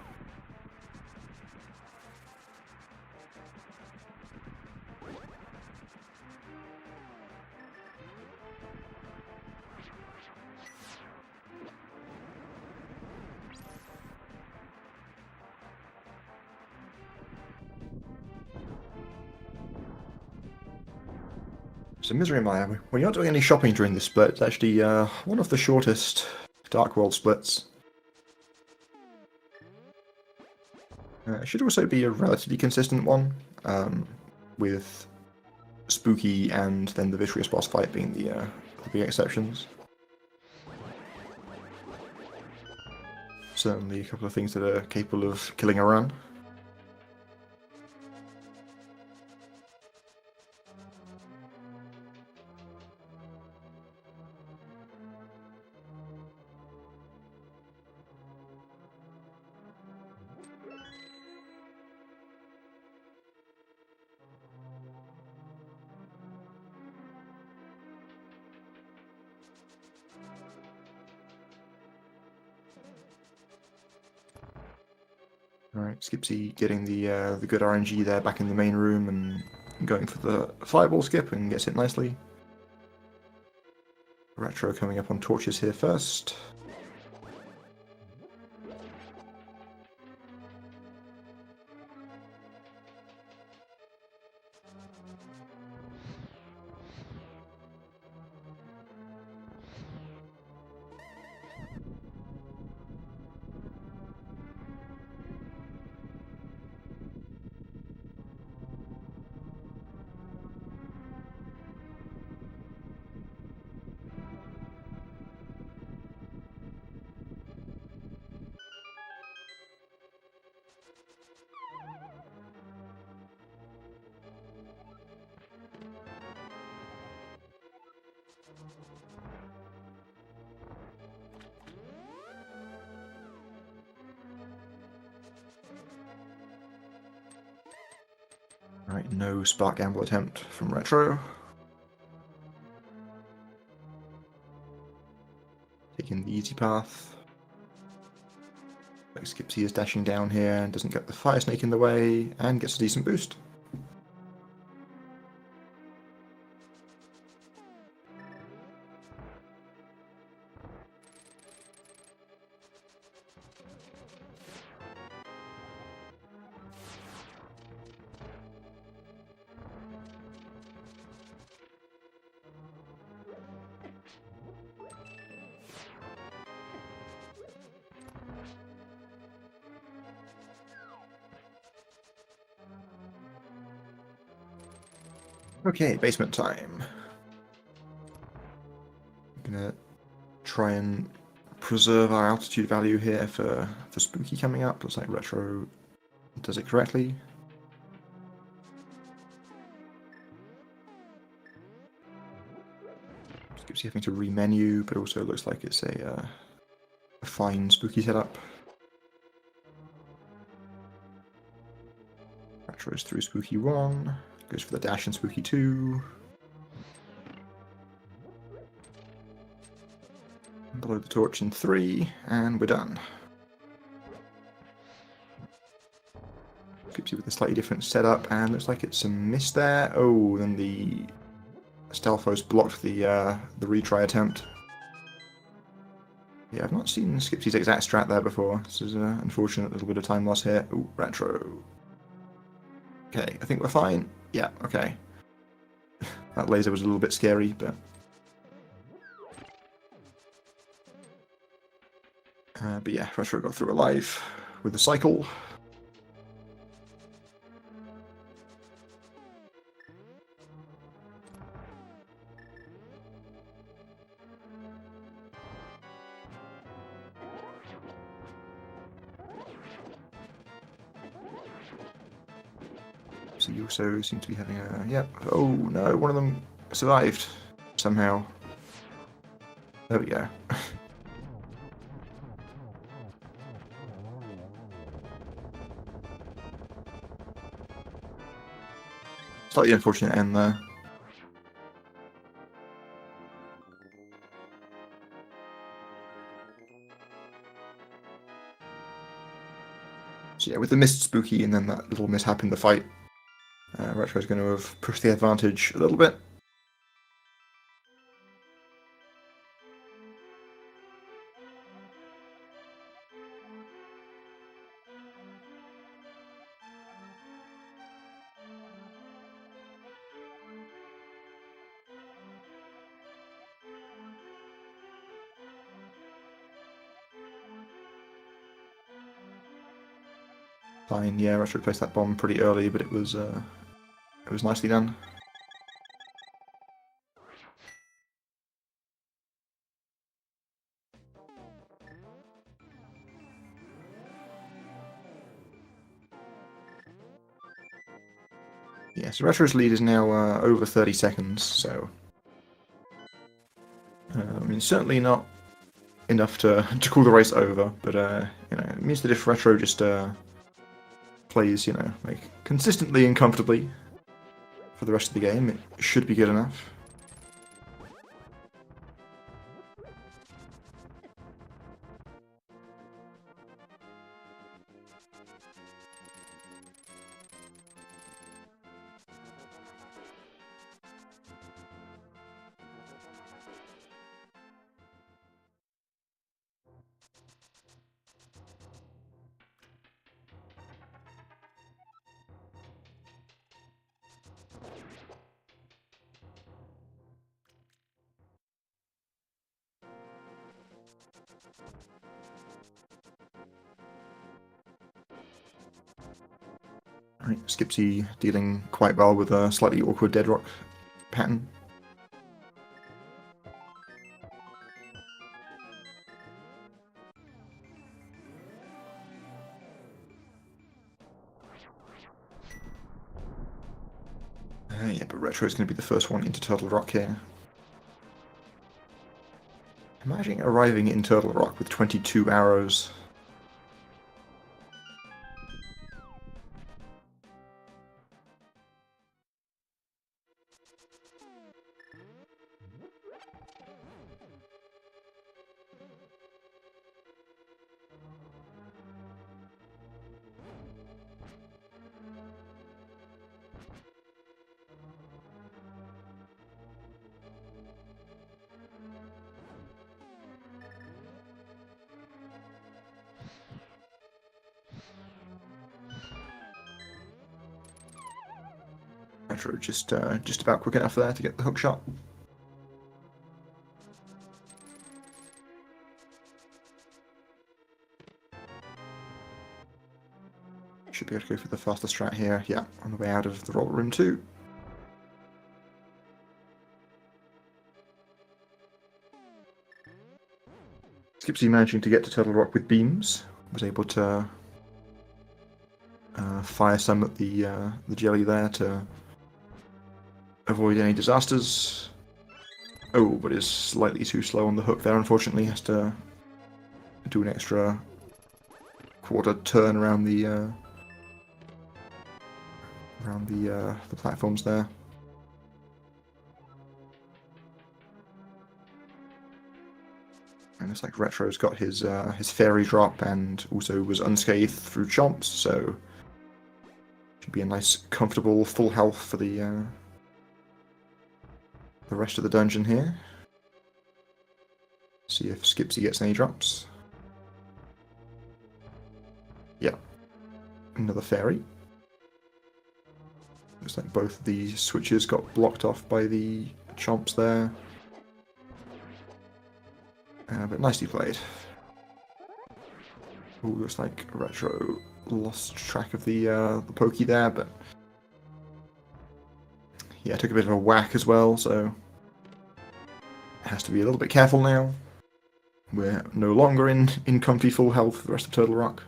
So Misery Mire, when you're not doing any shopping during this split, it's actually one of the shortest Dark World splits. It should also be a relatively consistent one, with Spooky and then the Vitreous boss fight being the big exceptions. Certainly a couple of things that are capable of killing a run. Alright, Skipsy getting the good RNG there back in the main room and going for the fireball skip and gets hit nicely. Retro coming up on torches here first. Right, no spark gamble attempt from Retro. Taking the easy path. Like Skipsy is dashing down here and doesn't get the fire snake in the way and gets a decent boost. Okay, basement time. I'm gonna try and preserve our altitude value here for Spooky coming up. Looks like Retro does it correctly. Skipsy having to remenu, but also looks like it's a fine Spooky setup. Retro's through Spooky 1. Goes for the dash and Spooky 2. Blow the torch in 3, and we're done. Skipsy with a slightly different setup, and looks like it's a miss there. Oh, then the Stealthos blocked the retry attempt. Yeah, I've not seen Skipsy's exact strat there before. This is an unfortunate little bit of time loss here. Ooh, Retro. Okay, I think we're fine. Yeah, okay. That laser was a little bit scary, but But yeah, Retro got through alive with the cycle. So you also seem to be having a... Yep. Oh no, one of them survived somehow. There we go. Slightly unfortunate end there. So yeah, with the missed spooky and then that little mishap in the fight, Retro's going to have pushed the advantage a little bit. Fine, yeah, Retro placed that bomb pretty early, but it was nicely done. Yeah, so Retro's lead is now over 30 seconds, so... I mean, certainly not enough to call the race over, but, you know, it means that if Retro just plays, you know, like, consistently and comfortably for the rest of the game, it should be good enough. Right, Skipsy dealing quite well with a slightly awkward dead rock pattern. Yeah, but Retro is going to be the first one into Turtle Rock here. Imagine arriving in Turtle Rock with 22 arrows. Retro just about quick enough there to get the hook shot. Should be able to go for the faster strat here. Yeah, on the way out of the roller room too. Skipsy managing to get to Turtle Rock with beams. Was able to fire some at the jelly there to avoid any disasters. Oh, but is slightly too slow on the hook there, unfortunately. Has to do an extra quarter turn around the platforms there. And it's like Retro's got his fairy drop and also was unscathed through chomps, so should be a nice, comfortable, full health for the rest of the dungeon here. See if Skipsy gets any drops. Yeah, another fairy. Looks like both of these switches got blocked off by the chomps there. But nicely played. Oh, looks like Retro lost track of the pokey there, but yeah, took a bit of a whack as well, so has to be a little bit careful now. We're no longer in comfy full health for the rest of Turtle Rock.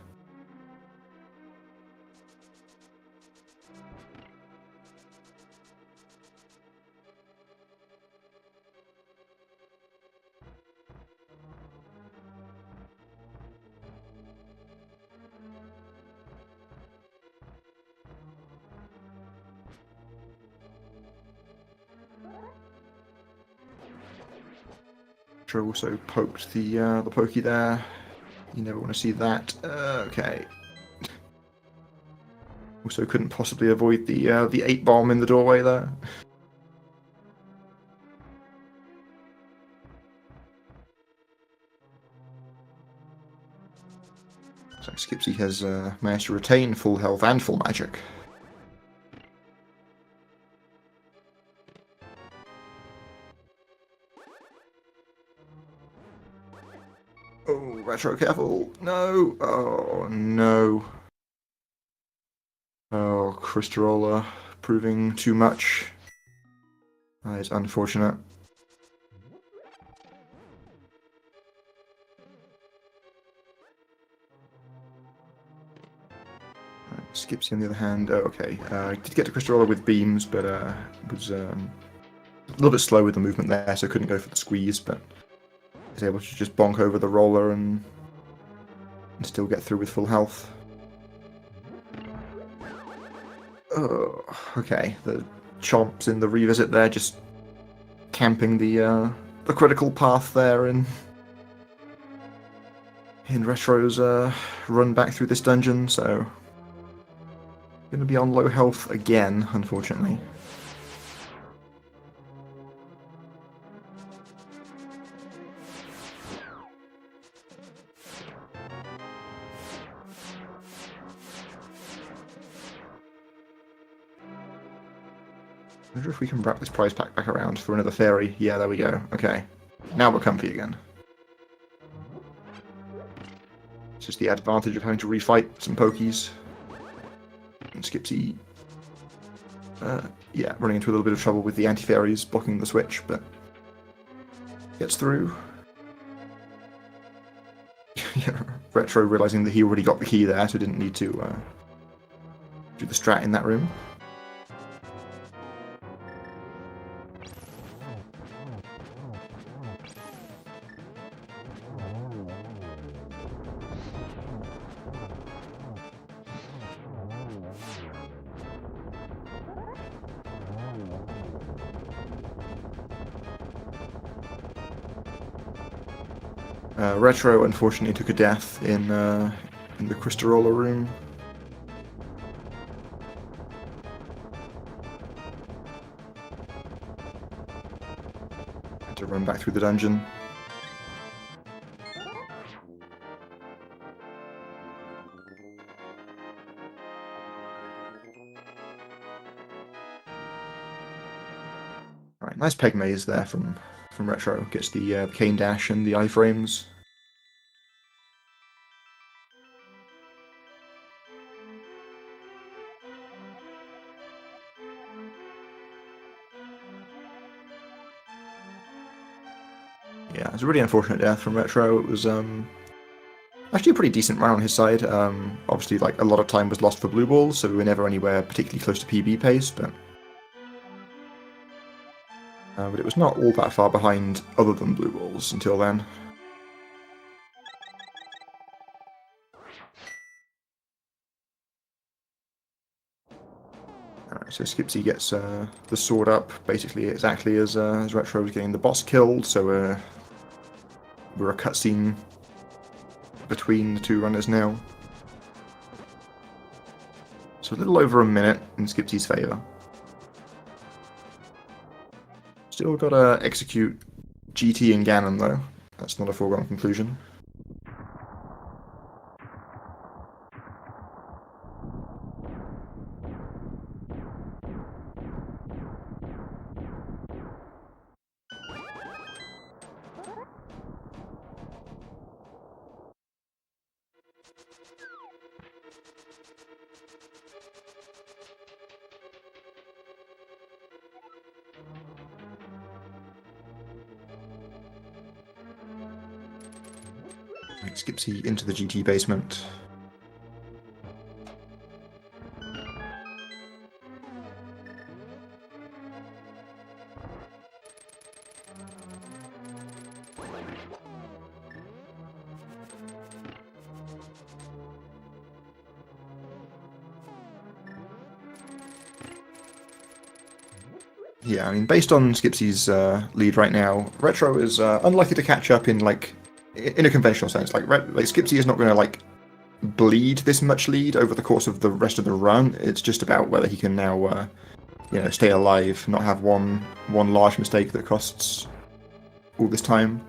Also poked the pokey there. You never want to see that. Okay. Also couldn't possibly avoid the 8 bomb in the doorway there. So Skipsy has managed to retain full health and full magic. Oh, Retro, careful! No! Oh, no. Oh, Crystorola proving too much. That is unfortunate. Skipsy on the other hand, oh, okay. Did get to Crystorola with beams, but was a little bit slow with the movement there, so couldn't go for the squeeze, but is able to just bonk over the roller and still get through with full health. Oh, okay. The chomps in the revisit there, just camping the critical path there in Retro's run back through this dungeon, so going to be on low health again, unfortunately. I wonder if we can wrap this prize pack back around for another fairy. Yeah, there we go. Okay. Now we're comfy again. It's just the advantage of having to refight some pokies. And Skipsy, yeah, running into a little bit of trouble with the anti-fairies blocking the switch, but gets through. Yeah, Retro realizing that he already got the key there, so didn't need to do the strat in that room. Retro unfortunately took a death in the Crystorola room. Had to run back through the dungeon. Alright, nice peg maze there from Retro. Gets the cane dash and the iframes. Yeah, it was a really unfortunate death from Retro. It was actually a pretty decent run on his side. Obviously, like a lot of time was lost for blue balls, so we were never anywhere particularly close to PB pace, but it was not all that far behind other than blue balls until then. Alright, so Skipsy gets the sword up basically exactly as Retro was getting the boss killed, so we're a cutscene between the two runners now. So a little over a minute in Skipsy's favour. Still gotta execute GT and Ganon though. That's not a foregone conclusion. Right, Skipsy into the GT basement. Yeah, I mean, based on Skipsy's lead right now, Retro is unlikely to catch up in in a conventional sense. Like Skipsy is not going to bleed this much lead over the course of the rest of the run. It's just about whether he can now, stay alive, not have one large mistake that costs all this time.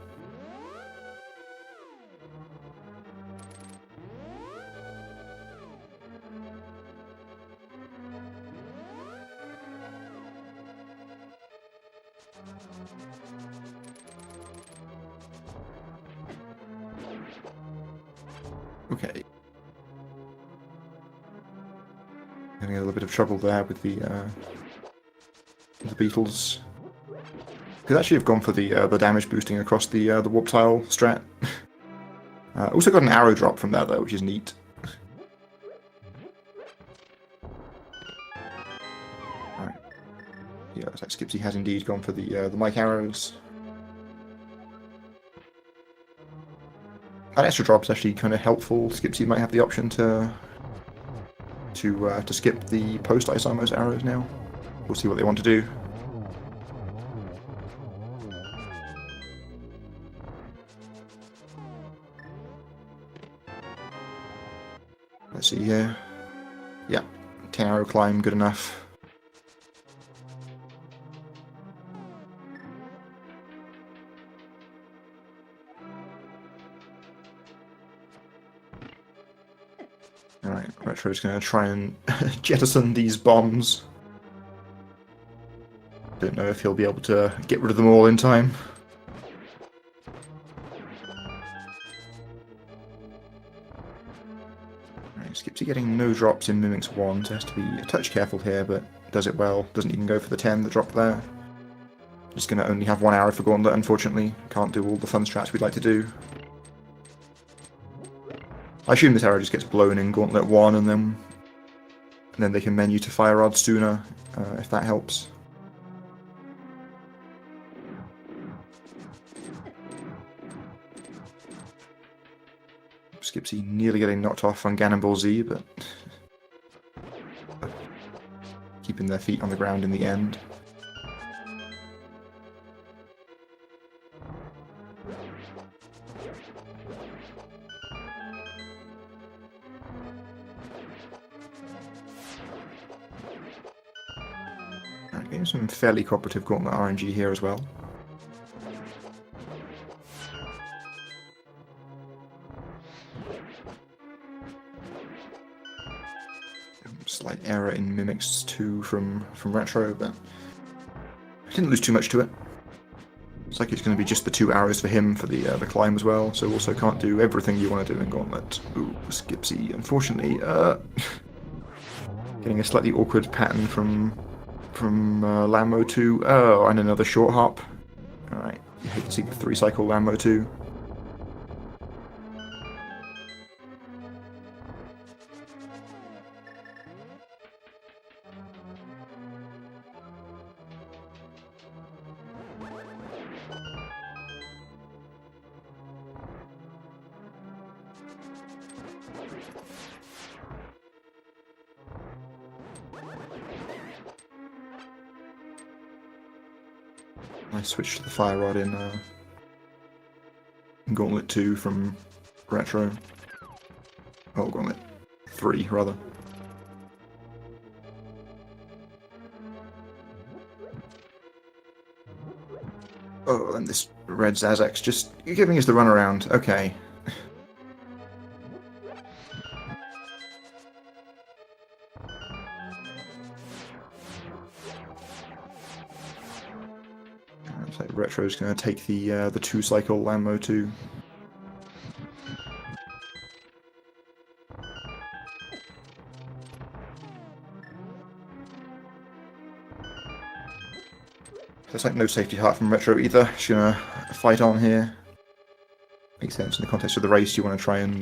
Okay. Having a little bit of trouble there with the beetles. Could actually have gone for the damage boosting across the warp tile strat. Also got an arrow drop from that though, which is neat. Alright. Yeah, looks like Skipsy has indeed gone for the mic arrows. That extra drop is actually kind of helpful. Skipsy might have the option to skip the post Isamos arrows now. We'll see what they want to do. Let's see here. Yeah, 10 arrow climb, good enough. Alright, Retro's going to try and jettison these bombs. Don't know if he'll be able to get rid of them all in time. Alright, Skipsy getting no drops in Mimic's 1, so has to be a touch careful here, but does it well. Doesn't even go for the 10 that dropped there. Just going to only have one arrow for Gauntlet, unfortunately. Can't do all the fun strats we'd like to do. I assume this arrow just gets blown in Gauntlet 1 and then they can menu to Fire Rod sooner, if that helps. Skipsy nearly getting knocked off on Ganon Z, but keeping their feet on the ground in the end. Getting some fairly cooperative Gauntlet RNG here as well. Slight error in Mimics 2 from Retro, but I didn't lose too much to it. Looks like it's going to be just the 2 arrows for him for the climb as well, so also can't do everything you want to do in Gauntlet. Ooh, Skipsy, unfortunately, getting a slightly awkward pattern from Lambo 2. Oh, and another short hop. Alright, you hate to see the 3-cycle Lambo 2. I switched to the Fire Rod in Gauntlet 2 from Retro. Oh, Gauntlet 3, rather. Oh, and this red Zazak's just giving us the runaround. Okay. Looks like Retro's going to take the 2-cycle Lambo 2. There's like no safety heart from Retro either. She's gonna fight on here. Makes sense in the context of the race. You want to try and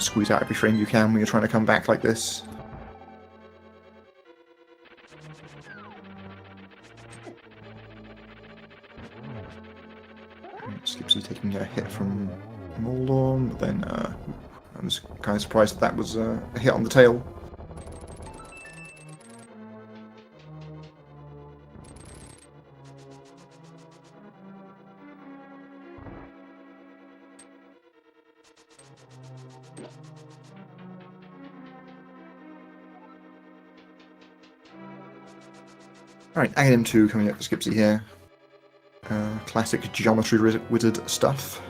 squeeze out every frame you can when you're trying to come back like this. Skipsy taking a hit from Moldorm, but then I was kind of surprised that was a hit on the tail. Alright, Aghanim 2 coming up for Skipsy here. Classic geometry wizard stuff.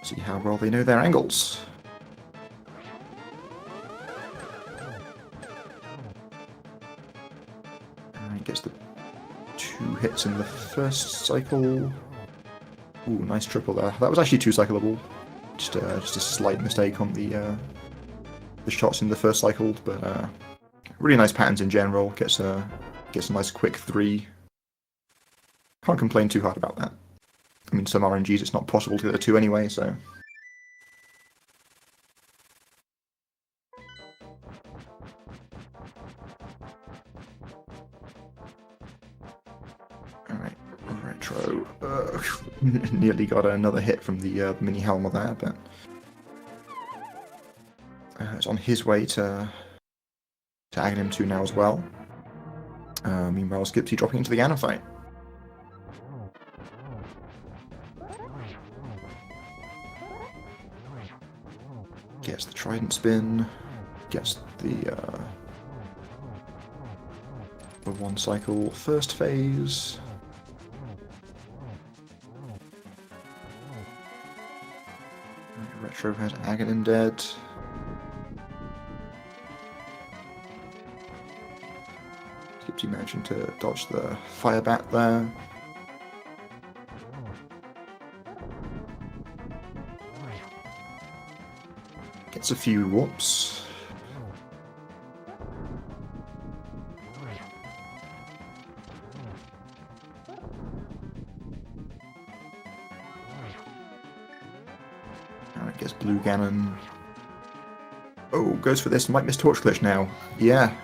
See how well they know their angles. Alright, gets the 2 hits in the first cycle. Ooh, nice triple there. That was actually 2 cyclable. Just a slight mistake on the shots in the first cycle, but really nice patterns in general. Gets a nice quick 3. Can't complain too hard about that. I mean, some RNGs it's not possible to get a 2 anyway, so. Alright, retro. Nearly got another hit from the mini helmet there, but it's on his way to Aghanim 2 now as well. Meanwhile, Skipsy dropping into the Ganon fight. Gets the Trident spin, gets the 1 cycle first phase. Retro has Aghanim dead. Skipsy managing to dodge the fire bat there. Gets a few whoops. Now it gets Blue Ganon. Oh, goes for this. Might miss Torch Glitch now. Yeah.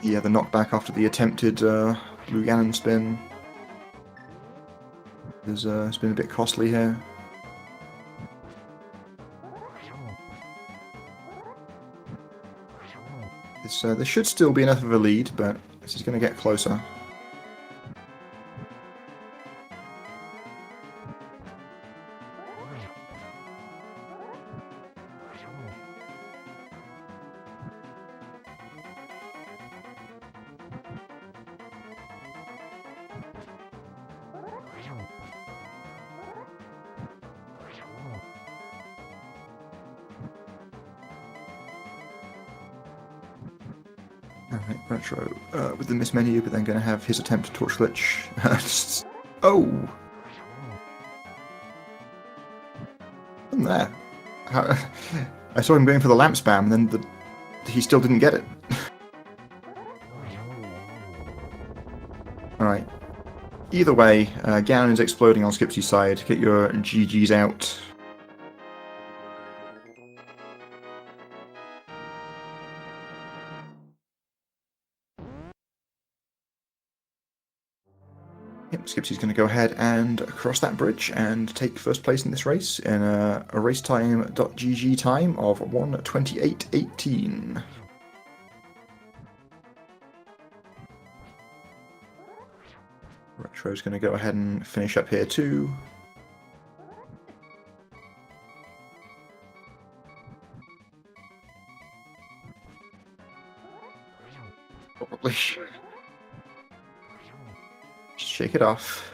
Yeah, the knockback after the attempted Blue Ganon spin. It's been a bit costly here. This should still be enough of a lead, but this is going to get closer. Alright, Retro with the miss menu, but then going to have his attempt to Torch Glitch. Oh! And there. I saw him going for the lamp spam, and then he still didn't get it. Alright. Either way, Ganon is exploding on Skipsy's side. Get your GGs out. Yep, Skipsy's going to go ahead and cross that bridge and take first place in this race in a racetime.gg time of 1:28.18. Retro's going to go ahead and finish up here too. Probably. Just shake it off.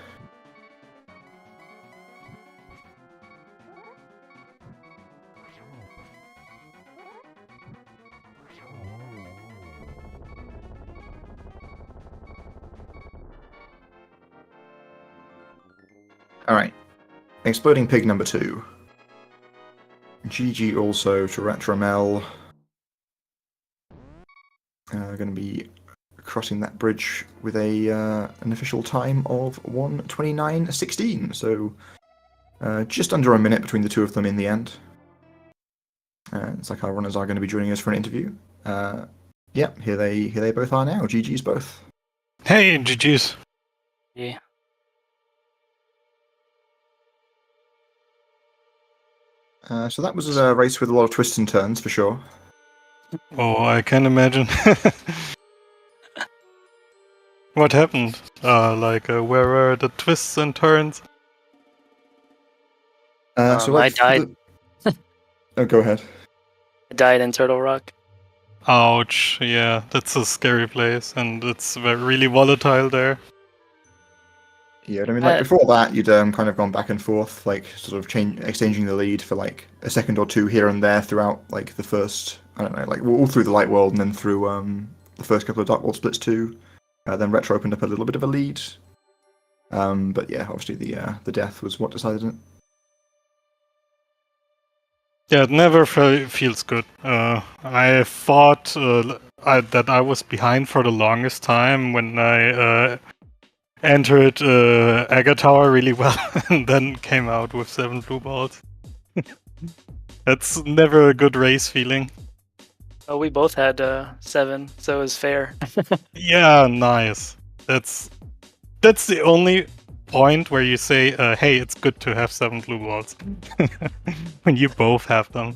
Alright. Exploding Pig number 2. GG also to retrommel. Going to be crossing that bridge with an official time of 1:29:16. So just under a minute between the two of them in the end. It's like our runners are going to be joining us for an interview. Yeah, here they both are now. GG's both. Hey, GG's. Yeah. So that was a race with a lot of twists and turns for sure. Oh, I can imagine. What happened? Where were the twists and turns? I died. Oh, go ahead. I died in Turtle Rock. Ouch, yeah, that's a scary place, and it's really volatile there. Yeah, I mean, like before that, you'd kind of gone back and forth, like sort of exchanging the lead for like a second or two here and there throughout like the first, I don't know, like all through the light world and then through the first couple of dark world splits too. Then Retro opened up a little bit of a lead, but yeah, obviously the death was what decided it. Yeah, it never feels good. I thought that I was behind for the longest time when I entered Aga Tower really well and then came out with 7 blue balls. That's never a good race feeling. Oh, we both had 7, so it was fair. Yeah, nice. That's the only point where you say, hey, it's good to have 7 blue balls. When you both have them.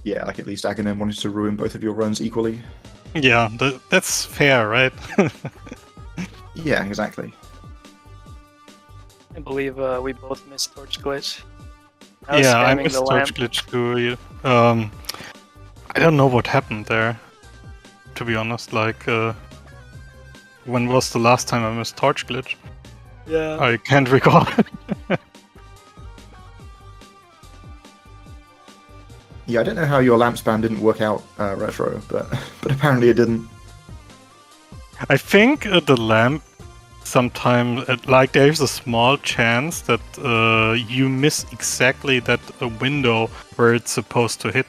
Yeah, like at least Aghanim wanted to ruin both of your runs equally. Yeah, that's fair, right? Yeah, exactly. I believe we both missed Torch Glitch. Yeah, I missed Torch Glitch too. I don't know what happened there, to be honest. Like, when was the last time I missed Torch Glitch? Yeah. I can't recall. Yeah, I don't know how your lamp spam didn't work out, Retro, but apparently it didn't. I think the lamp sometimes, like, there's a small chance that you miss exactly that window where it's supposed to hit,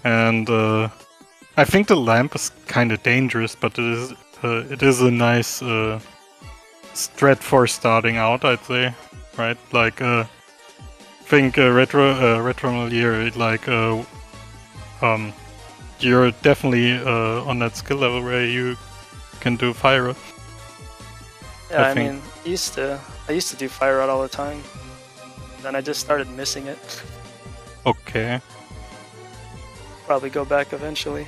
and I think the lamp is kind of dangerous, but it is a nice strat for starting out, I'd say, right? Like, I think retrommel here, like, you're definitely on that skill level where you can do fire rod. Yeah, I mean, I used to do fire rod all the time. Then I just started missing it. Okay. Probably go back eventually.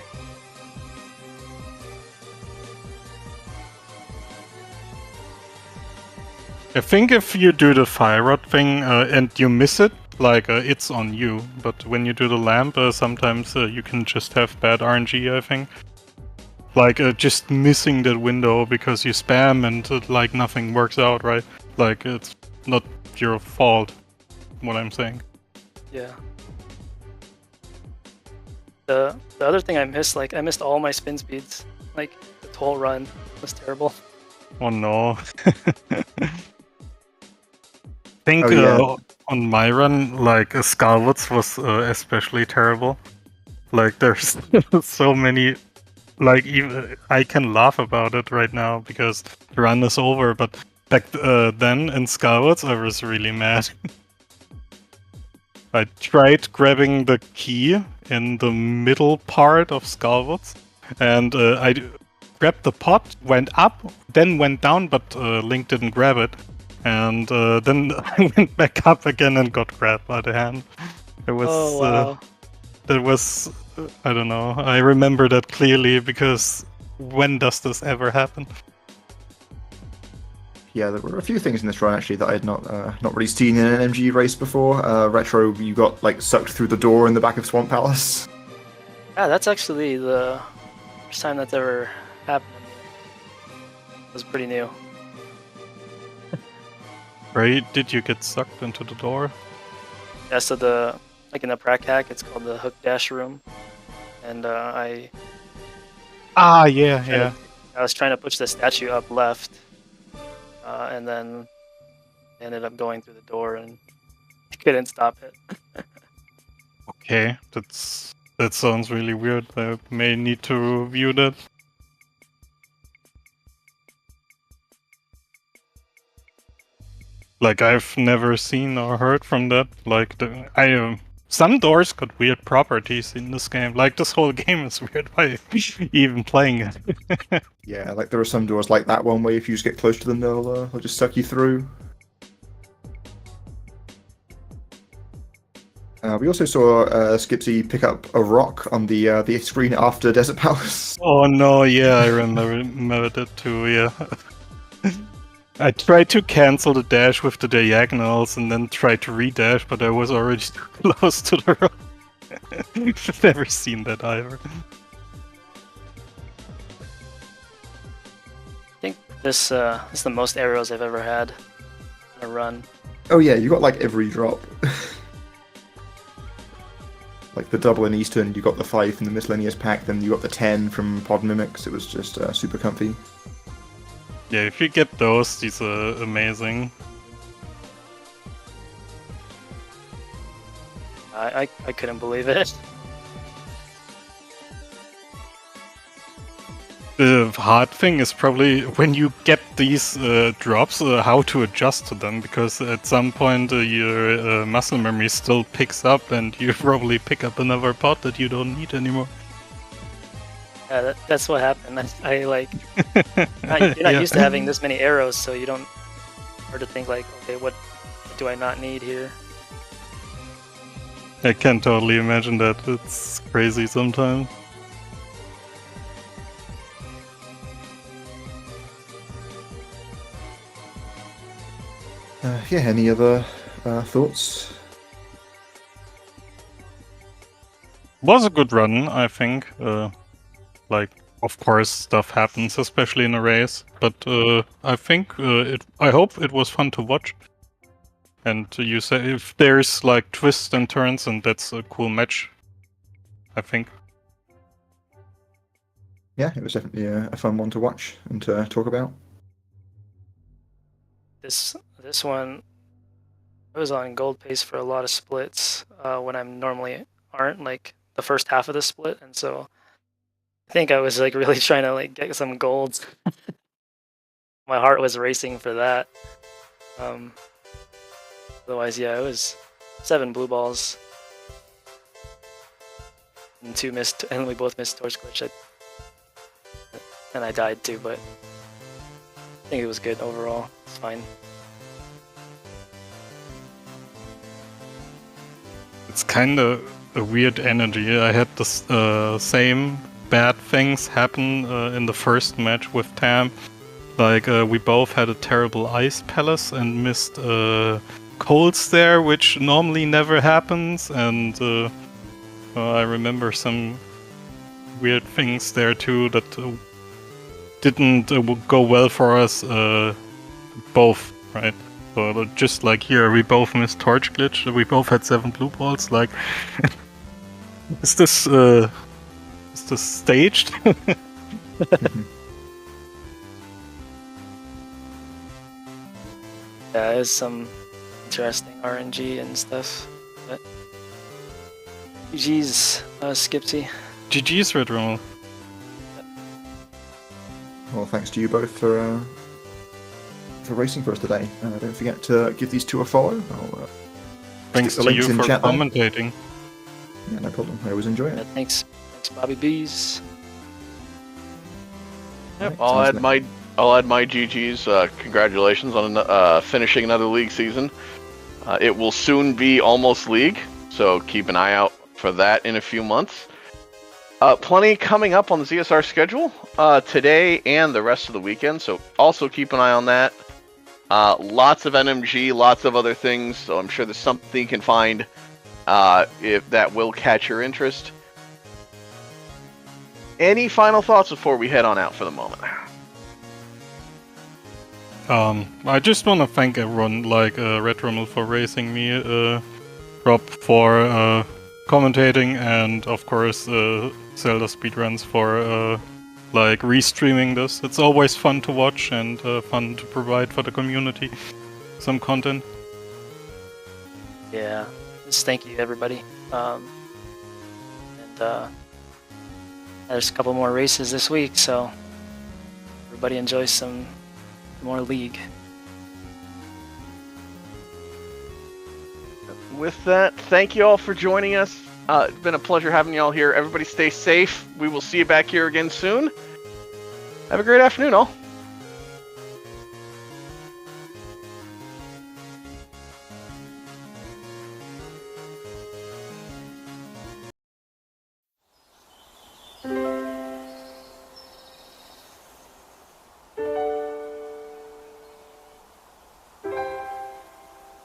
I think if you do the fire rod thing and you miss it, like, it's on you. But when you do the lamp, sometimes you can just have bad RNG, I think. Like, just missing that window because you spam and, like, nothing works out, right? Like, it's not your fault, what I'm saying. Yeah. The other thing I missed, like, I missed all my spin speeds. Like, the whole run was terrible. Oh no. I think on my run, like, Scarwoods was especially terrible. Like, there's so many, like, even I can laugh about it right now because the run is over, but back then in Scarwoods I was really mad. I tried grabbing the key in the middle part of Scarwoods, and I grabbed the pot, went up, then went down, but Link didn't grab it. And then I went back up again and got grabbed by the hand. It was, oh, wow. That was, I don't know, I remember that clearly because when does this ever happen? Yeah, there were a few things in this run actually that I had not really seen in an NMG race before. Retro, you got like sucked through the door in the back of Swamp Palace. Yeah, that's actually the first time that's ever happened. It was pretty new. Right? Did you get sucked into the door? Yeah, so like in the prac hack, it's called the hook dash room, and I was trying to push the statue up left, and then ended up going through the door, and I couldn't stop it. Okay, that's That sounds really weird. I may need to review that. Like, I've never seen or heard from that. Like, some doors got weird properties in this game. Like, this whole game is weird by even playing it. Yeah, like there are some doors like that one where if you just get close to them, they'll just suck you through. We also saw Skipsy pick up a rock on the screen after Desert Palace. Oh no, yeah, I remember that too, yeah. I tried to cancel the dash with the diagonals and then tried to redash, but I was already too close to the rock. I've never seen that either. I think this is the most arrows I've ever had in a run. Oh yeah, you got like every drop. Like the double in Eastern, you got the 5 from the Miscellaneous pack, then you got the 10 from Pod Mimics. It was just super comfy. Yeah, if you get those, these are amazing. I couldn't believe it. The hard thing is probably when you get these drops, how to adjust to them, because at some point your muscle memory still picks up and you probably pick up another pot that you don't need anymore. Yeah, that's what happened. I like, you're not used to having this many arrows, so you don't, hard to think like, okay, what do I not need here? I can totally imagine that. It's crazy sometimes. Yeah, any other thoughts? Was a good run, I think. Like, of course, stuff happens, especially in a race. But I think I hope it was fun to watch. And you say if there's like twists and turns, and that's a cool match, I think. Yeah, it was definitely a fun one to watch and to talk about. This one, I was on gold pace for a lot of splits when I'm normally aren't, like the first half of the split, and so I think I was like really trying to like get some golds. My heart was racing for that. Otherwise, yeah, it was 7 blue balls and 2 missed, and we both missed torch glitch. And I died too, but I think it was good overall. It's fine. It's kind of a weird energy. I had the same bad things happen in the first match with Tam. Like, we both had a terrible ice palace and missed colds there, which normally never happens. And I remember some weird things there too that didn't go well for us both, right? So just like here, we both missed torch glitch. We both had 7 blue balls. Like, is this staged? Yeah, there's some interesting RNG and stuff. But GG's, Skipsy. GG's, retrommel. Well, thanks to you both for racing for us today. Don't forget to give these two a follow. Thanks to you for commentating. Yeah, no problem. I always enjoy it. Yeah, thanks, Bobby Bees. Yep, Right, I'll add nice. my GG's. Congratulations on finishing another league season. It will soon be almost league, so keep an eye out for that in a few months. Plenty coming up on the ZSR schedule today and the rest of the weekend, so also keep an eye on that. Lots of NMG, lots of other things, so I'm sure there's something you can find if that will catch your interest. Any final thoughts before we head on out for the moment? I just want to thank everyone, like retrommel for racing me, Rob for commentating, and of course ZeldaSpeedRuns for like restreaming this. It's always fun to watch and fun to provide for the community some content. Yeah, just thank you everybody. And there's a couple more races this week, so everybody enjoys some more League. With that, thank you all for joining us. It's been a pleasure having you all here. Everybody stay safe. We will see you back here again soon. Have a great afternoon, all. Thank you.